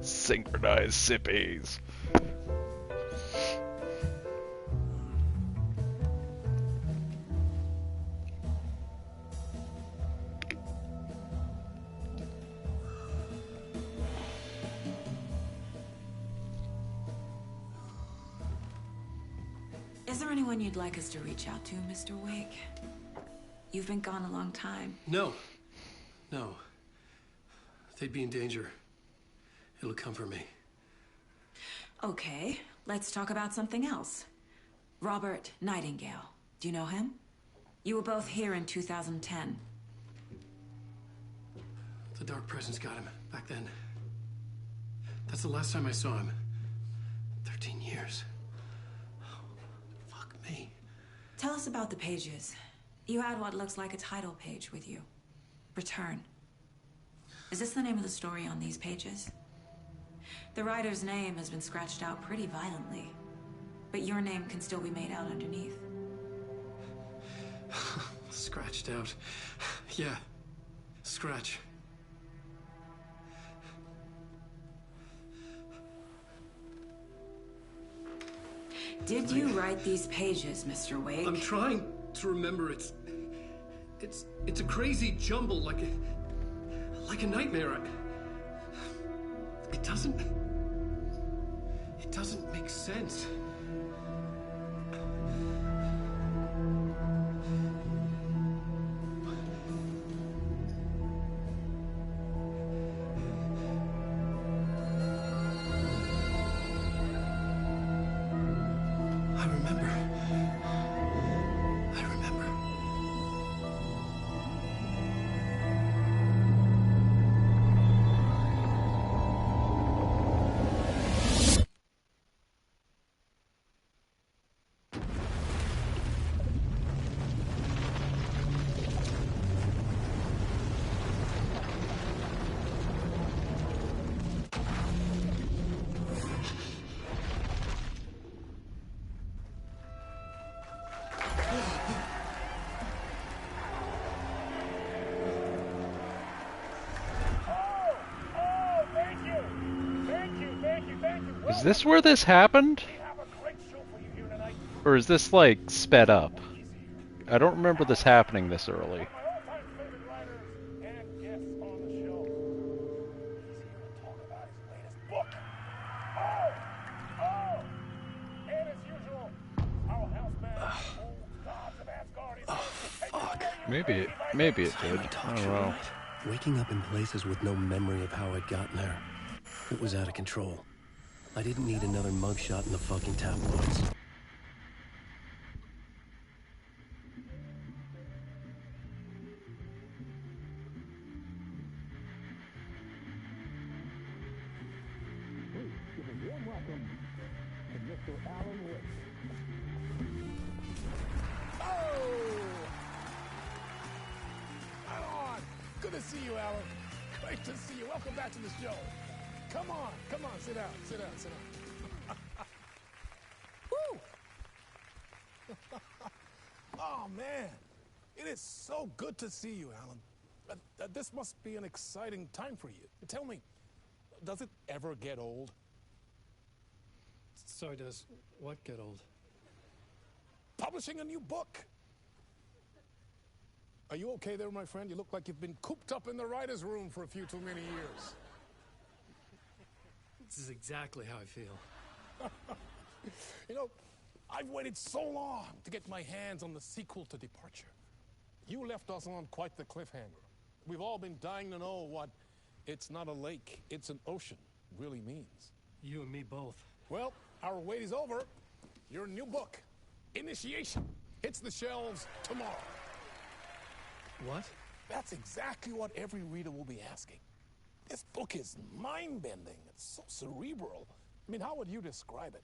Synchronized sippies. Is there anyone you'd like us to reach out to, Mr. Wake? You've been gone a long time. No. No. They'd be in danger. It'll come for me. Okay, let's talk about something else. Robert Nightingale. Do you know him? You were both here in 2010. The Dark Presence got him back then. That's the last time I saw him. 13 years. Oh, fuck me. Tell us about the pages. You had what looks like a title page with you. Return. Is this the name of the story on these pages? The writer's name has been scratched out pretty violently, but your name can still be made out underneath. Scratched out. Yeah. Scratch. Did you write these pages, Mr. Wake? I'm trying to remember. It's a crazy jumble, like a nightmare. It doesn't make sense. Is this where this happened? Or is this, like, sped up? I don't remember this happening this early. Maybe it did. I don't know. Waking up in places with no memory of how I'd gotten there. It was out of control. I didn't need another mugshot in the fucking tabloids. Give a warm welcome to Mr. Alan Wake. Good to see you, Alan. Great to see you. Welcome back to the show. Come on, sit down. Woo! Oh, man. It is so good to see you, Alan. This must be an exciting time for you. Tell me, does it ever get old? Sorry, does what get old? Publishing a new book. Are you okay there, my friend? You look like you've been cooped up in the writer's room for a few too many years. This is exactly how I feel. You know, I've waited so long to get my hands on the sequel to Departure. You left us on quite the cliffhanger. We've all been dying to know what "it's not a lake, it's an ocean" really means. You and me both. Well, our wait is over. Your new book, Initiation, hits the shelves tomorrow. What? That's exactly what every reader will be asking. This book is mind-bending. It's so cerebral. I mean, how would you describe it?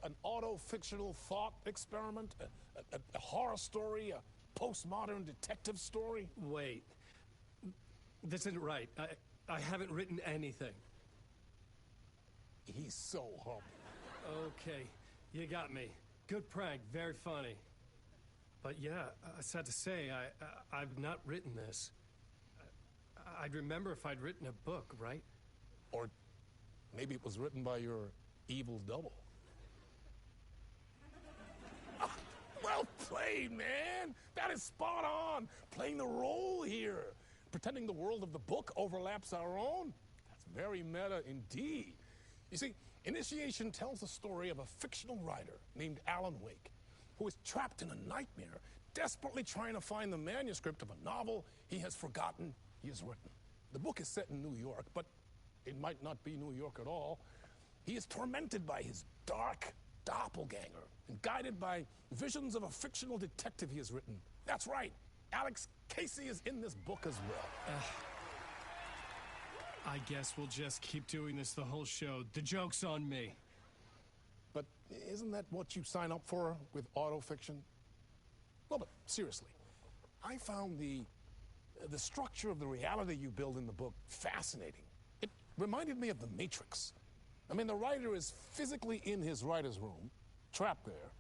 An auto-fictional thought experiment? A horror story? A postmodern detective story? Wait. This isn't right. I haven't written anything. He's so humble. Okay, you got me. Good prank, very funny. But yeah, sad to say, I've not written this. I'd remember if I'd written a book, right? Or maybe it was written by your evil double. Well played, man! That is spot on! Playing the role here. Pretending the world of the book overlaps our own. That's very meta indeed. You see, Initiation tells the story of a fictional writer named Alan Wake, who is trapped in a nightmare, desperately trying to find the manuscript of a novel he has forgotten he has written. The book is set in New York, but it might not be New York at all. He is tormented by his dark doppelganger and guided by visions of a fictional detective he has written. That's right, Alex Casey is in this book as well. I guess we'll just keep doing this the whole show. The joke's on me. But isn't that what you sign up for with autofiction? Well, but seriously, I found the structure of the reality you build in the book fascinating. It reminded me of The Matrix. I mean, the writer is physically in his writer's room, trapped there,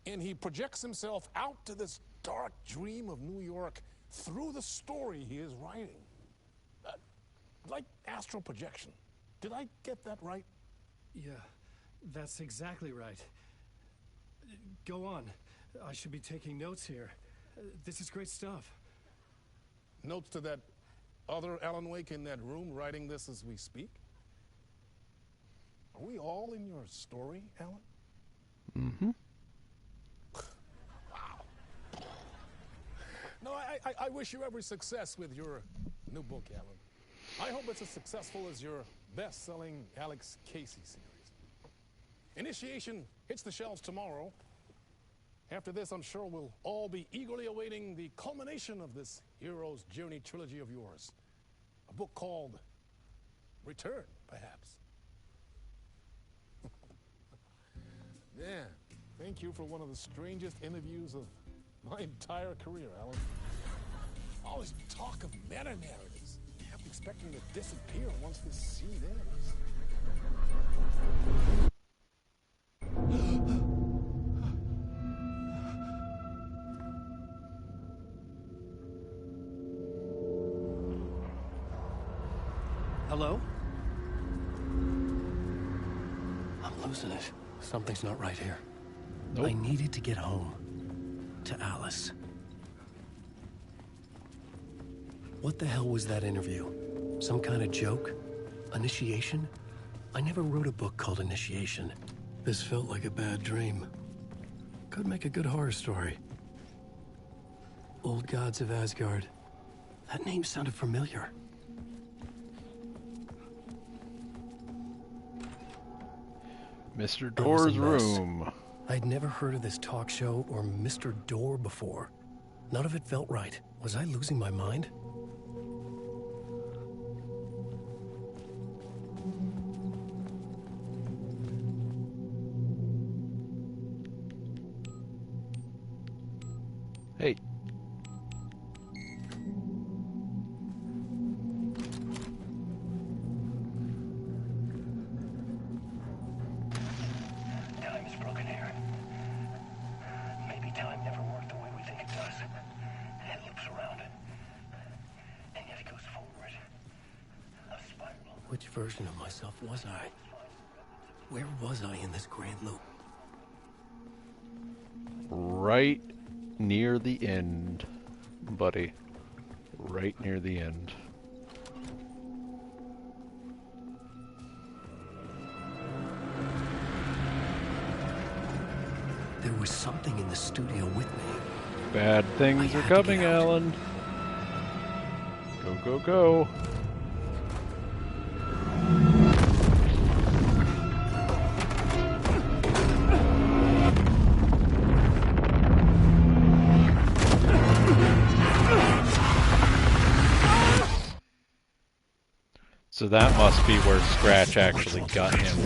and he projects himself out to this dark dream of New York through the story he is writing. Like astral projection. Did I get that right? Yeah, that's exactly right. Go on. I should be taking notes here. This is great stuff. Notes to that other Alan Wake in that room writing this as we speak? Are we all in your story, Alan? Mm-hmm. Wow. No, I wish you every success with your new book, Alan. I hope it's as successful as your best-selling Alex Casey series. Initiation hits the shelves tomorrow. After this, I'm sure we'll all be eagerly awaiting the culmination of this hero's journey trilogy of yours. A book called Return, perhaps. Yeah, thank you for one of the strangest interviews of my entire career, Alan. All this talk of meta-narratives. I'm expecting to disappear once this scene ends. Hello? I'm losing it. Something's not right here. Nope. I needed to get home. To Alice. What the hell was that interview? Some kind of joke? Initiation? I never wrote a book called Initiation. This felt like a bad dream. Could make a good horror story. Old Gods of Asgard. That name sounded familiar. Mr. Door's room. I'd never heard of this talk show or Mr. Door before. None of it felt right. Was I losing my mind? Hey. Time is broken here. Maybe time never worked the way we think it does. It loops around it. And yet it goes forward. A spiral. Which version of myself was I? Where was I in this grand loop? Right near the end, buddy. Right near the end. There was something in the studio with me. Bad things are coming, Alan. Go, go, go. So that must be where Scratch actually got him.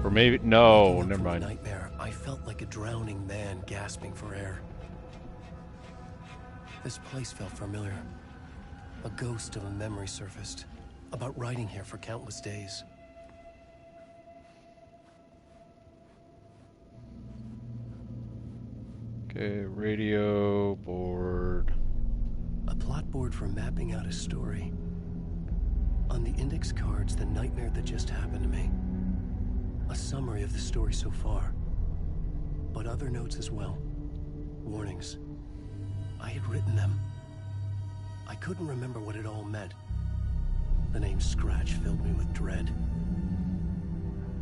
Or maybe, no, never mind. Nightmare, I felt like a drowning man gasping for air. This place felt familiar. A ghost of a memory surfaced, about riding here for countless days. Okay, radio board. A plot board for mapping out a story. On the index cards, the nightmare that just happened to me. A summary of the story so far. But other notes as well. Warnings. I had written them. I couldn't remember what it all meant. The name Scratch filled me with dread.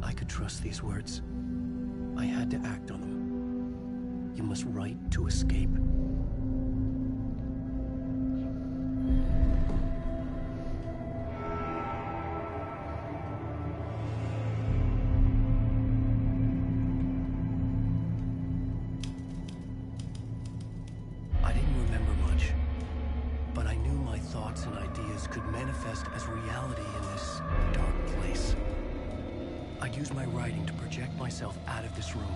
I could trust these words. I had to act on them. You must write to escape. I didn't remember much, but I knew my thoughts and ideas could manifest as reality in this dark place. I'd use my writing to project myself out of this room.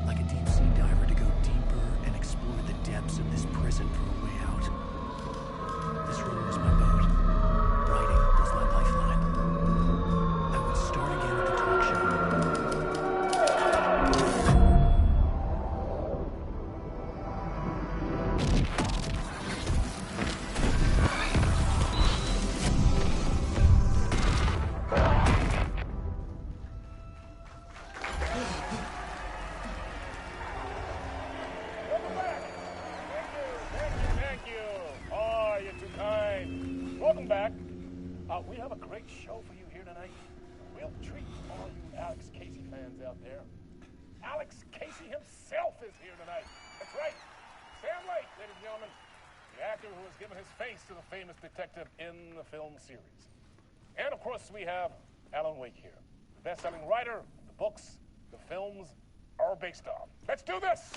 Like a deep-sea diver to go deeper and explore the depths of this prison for a way out. This room was my boat. Writing was my lifeline. I would start again at the talk show. We have a great show for you here tonight. We'll treat all you Alex Casey fans out there. Alex Casey himself is here tonight. That's right. Sam Lake, ladies and gentlemen. The actor who has given his face to the famous detective in the film series. And of course, we have Alan Wake here. The best-selling writer, the books, the films are based on. Let's do this!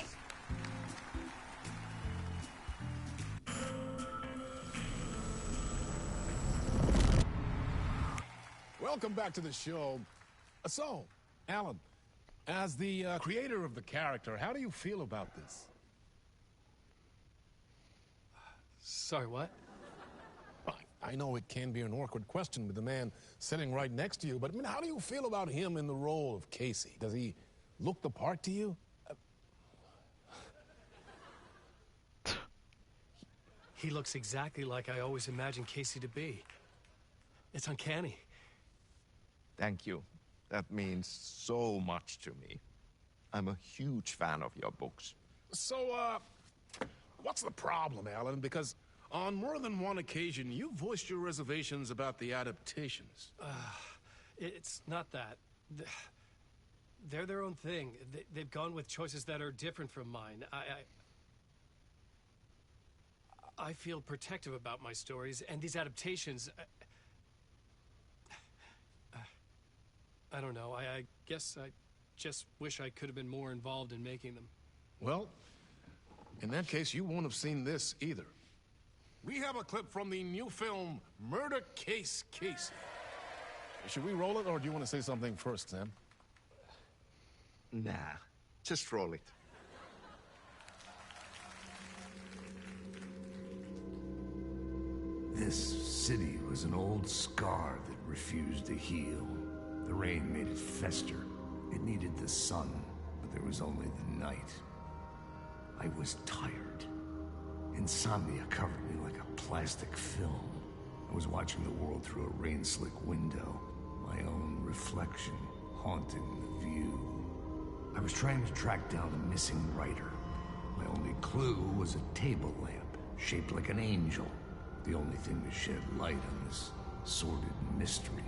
Welcome back to the show. So, Alan, as the creator of the character, how do you feel about this? Sorry, what? I know it can be an awkward question with the man sitting right next to you, but I mean, how do you feel about him in the role of Casey? Does he look the part to you? He looks exactly like I always imagined Casey to be. It's uncanny. Thank you. That means so much to me. I'm a huge fan of your books. So, what's the problem, Alan? Because on more than one occasion, you voiced your reservations about the adaptations. It's not that. They're their own thing. They've gone with choices that are different from mine. I feel protective about my stories, and these adaptations... I don't know. I guess I just wish I could have been more involved in making them. Well, in that case, you won't have seen this either. We have a clip from the new film, Murder Case Casey. Should we roll it, or do you want to say something first, Sam? Nah, just roll it. This city was an old scar that refused to heal. The rain made it fester. It needed the sun, but there was only the night. I was tired. Insomnia covered me like a plastic film. I was watching the world through a rain-slick window, my own reflection haunting the view. I was trying to track down a missing writer. My only clue was a table lamp, shaped like an angel. The only thing to shed light on this sordid mystery.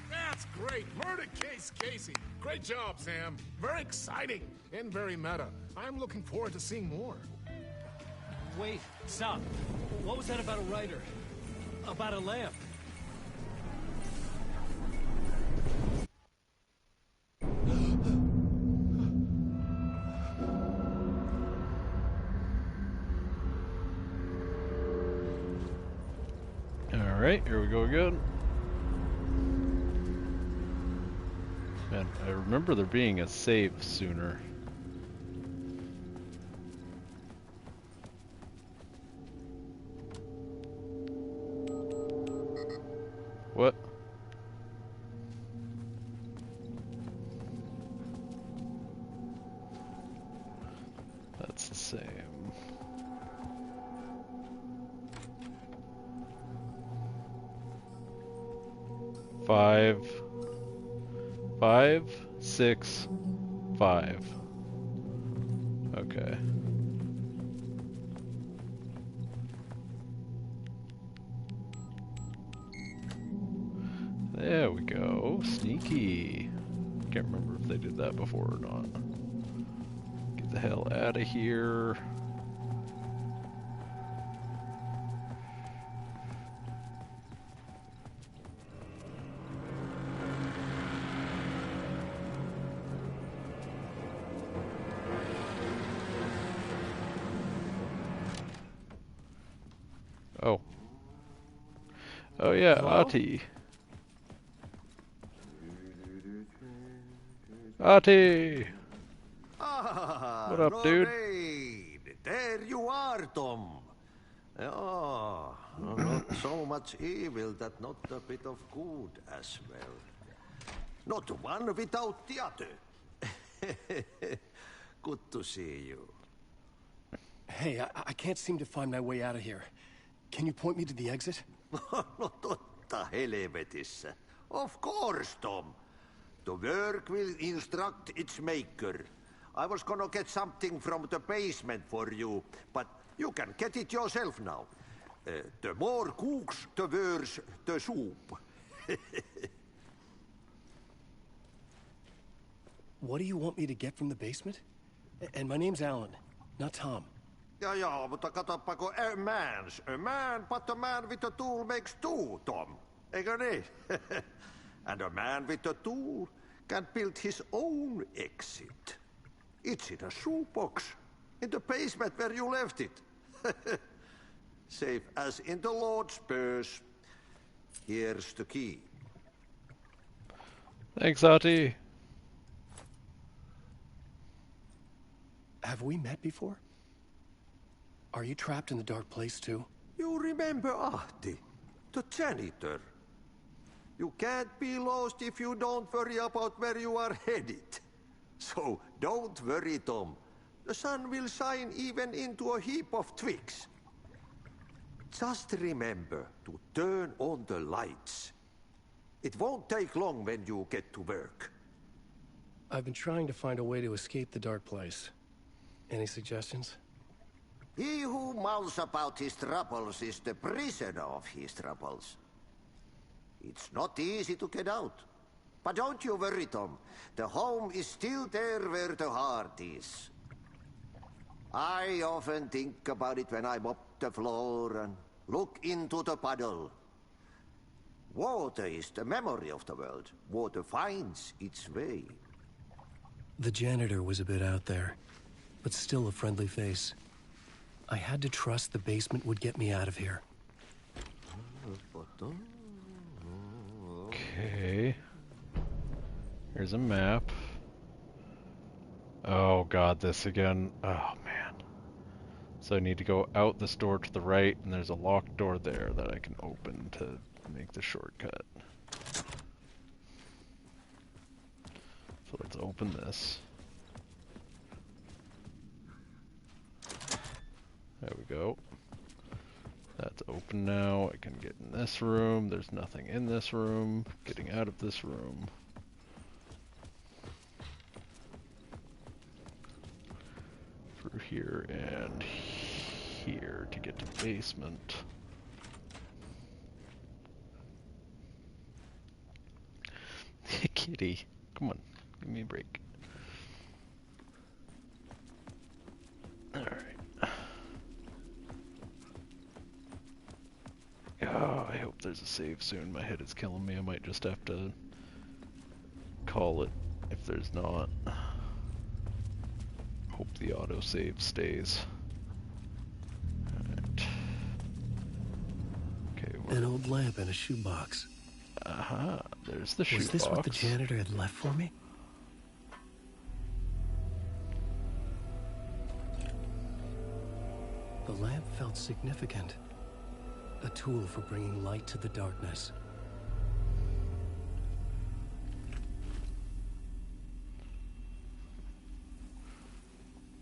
That's great. Murder Case Casey. Great job, Sam. Very exciting and very meta. I'm looking forward to seeing more. Wait, stop. What was that about a writer? About a lamp? Alright, here we go again. Man, I remember there being a save sooner. What? That's the same. Five, 6, 5. Okay. There we go. Sneaky. Can't remember if they did that before or not. Get the hell out of here. Oh. Oh yeah, Ahti. Ahti! Ah, What up, dude? Lorraine. There you are, Tom. Oh, not so much evil that not a bit of good as well. Not one without the other. Good to see you. Hey, I can't seem to find my way out of here. Can you point me to the exit? No totta helvetissä. Of course, Tom. The work will instruct its maker. I was gonna get something from the basement for you, but you can get it yourself now. The more cooks, the worse the soup. What do you want me to get from the basement? And my name's Alan, not Tom. Ja, mutta katsoppa, a man, but a man with a tool makes two, Tom. Eikö niin? And a man with a tool can build his own exit. It's in a shoebox, in the basement where you left it. Safe as in the Lord's purse. Here's the key. Thanks, Ahti. Have we met before? Are you trapped in the dark place too? You remember Ahti, the janitor. You can't be lost if you don't worry about where you are headed. So don't worry, Tom. The sun will shine even into a heap of twigs. Just remember to turn on the lights. It won't take long when you get to work. I've been trying to find a way to escape the dark place. Any suggestions? He who mouths about his troubles is the prisoner of his troubles. It's not easy to get out. But don't you worry, Tom. The home is still there where the heart is. I often think about it when I mop the floor and look into the puddle. Water is the memory of the world. Water finds its way. The janitor was a bit out there, but still a friendly face. I had to trust the basement would get me out of here. Okay. Here's a map. Oh god, this again. Oh man. So I need to go out this door to the right, and there's a locked door there that I can open to make the shortcut. So let's open this. There we go. That's open now. I can get in this room. There's nothing in this room. Getting out of this room. Through here and here to get to the basement. Kitty, come on, give me a break. Alright. Oh, I hope there's a save soon. My head is killing me. I might just have to call it if there's not. Hope the autosave stays. Alright. Okay, An old lamp in a shoebox. There's the shoebox. Was this what the janitor had left for me? The lamp felt significant. A tool for bringing light to the darkness.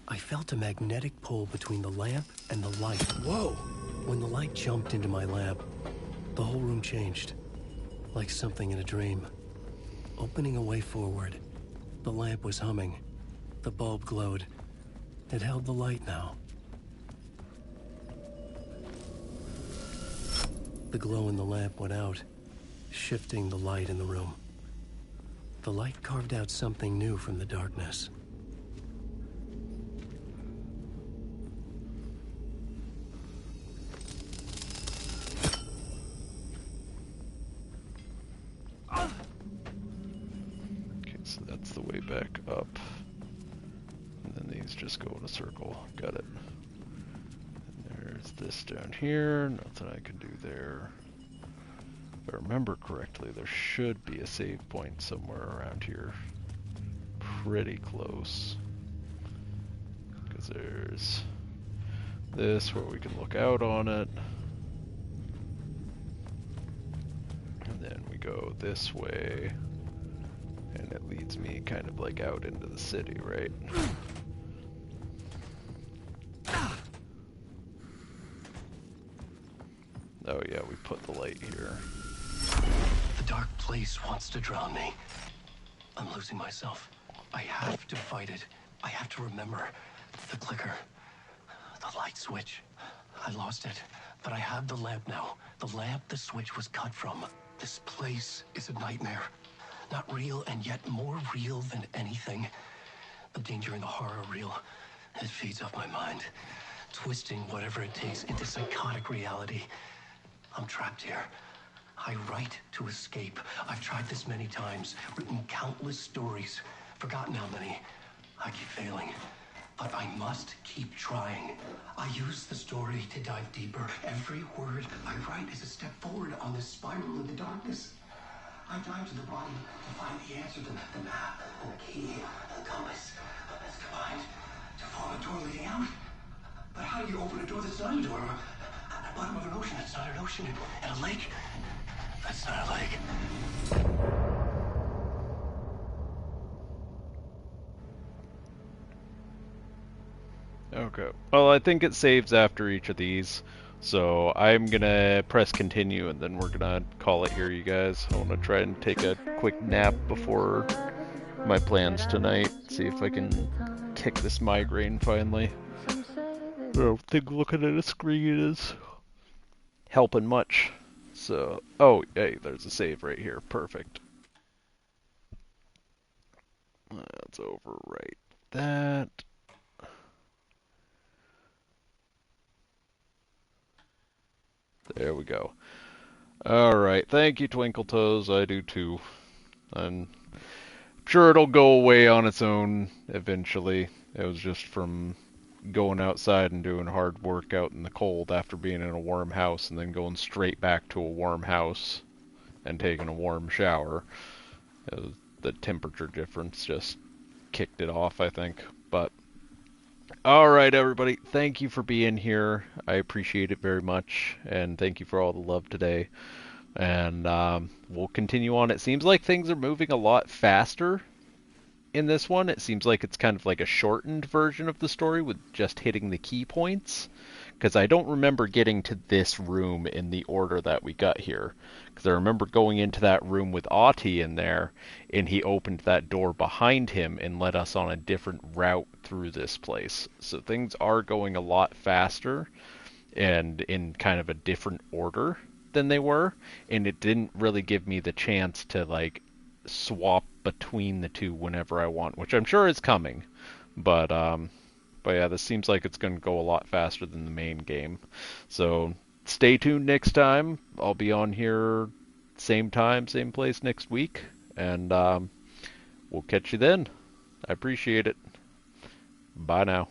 I felt a magnetic pull between the lamp and the light. Whoa! When the light jumped into my lamp, the whole room changed. Like something in a dream. Opening a way forward. The lamp was humming. The bulb glowed. It held the light now. The glow in the lamp went out, shifting the light in the room. The light carved out something new from the darkness. Back up, and then these just go in a circle. Got it. And there's this down here. Nothing I can do there. If I remember correctly, there should be a save point somewhere around here. Pretty close. Because there's this where we can look out on it. And then we go this way. And it leads me kind of like out into the city, right? Oh yeah, we put the light here. The dark place wants to drown me. I'm losing myself. I have to fight it. I have to remember. The clicker. The light switch. I lost it. But I have the lamp now. The lamp the switch was cut from. This place is a nightmare. Not real, and yet more real than anything. The danger and the horror real. It feeds off my mind, twisting whatever it takes into psychotic reality. I'm trapped here. I write to escape. I've tried this many times, written countless stories, forgotten how many. I keep failing, but I must keep trying. I use the story to dive deeper. Every word I write is a step forward on this spiral in the darkness. I dive to the bottom to find the answer, the map, and the key, and the compass. It's combined to form a door leading out. But how do you open a door that's not a door? At the bottom of an ocean, it's not an ocean. And a lake, that's not a lake. Okay. Well, I think it saves after each of these. So I'm gonna press continue and then we're gonna call it here, you guys. I wanna try and take a quick nap before my plans tonight. See if I can kick this migraine finally. I don't think looking at a screen is helping much. So, oh, hey, there's a save right here. Perfect. Let's overwrite that. There we go. Alright, thank you, Twinkle Toes. I do too. I'm sure it'll go away on its own eventually. It was just from going outside and doing hard work out in the cold after being in a warm house and then going straight back to a warm house and taking a warm shower. The temperature difference just kicked it off, I think. But alright, everybody, thank you for being here. I appreciate it very much, and thank you for all the love today. And we'll continue on. It seems like things are moving a lot faster in this one. It seems like it's kind of like a shortened version of the story with just hitting the key points. Because I don't remember getting to this room in the order that we got here. Because I remember going into that room with Ahti in there, and he opened that door behind him and led us on a different route through this place. So things are going a lot faster and in kind of a different order than they were. And it didn't really give me the chance to like swap between the two whenever I want, which I'm sure is coming. But yeah, this seems like it's going to go a lot faster than the main game. So stay tuned next time. I'll be on here same time, same place next week. And we'll catch you then. I appreciate it. Bye now.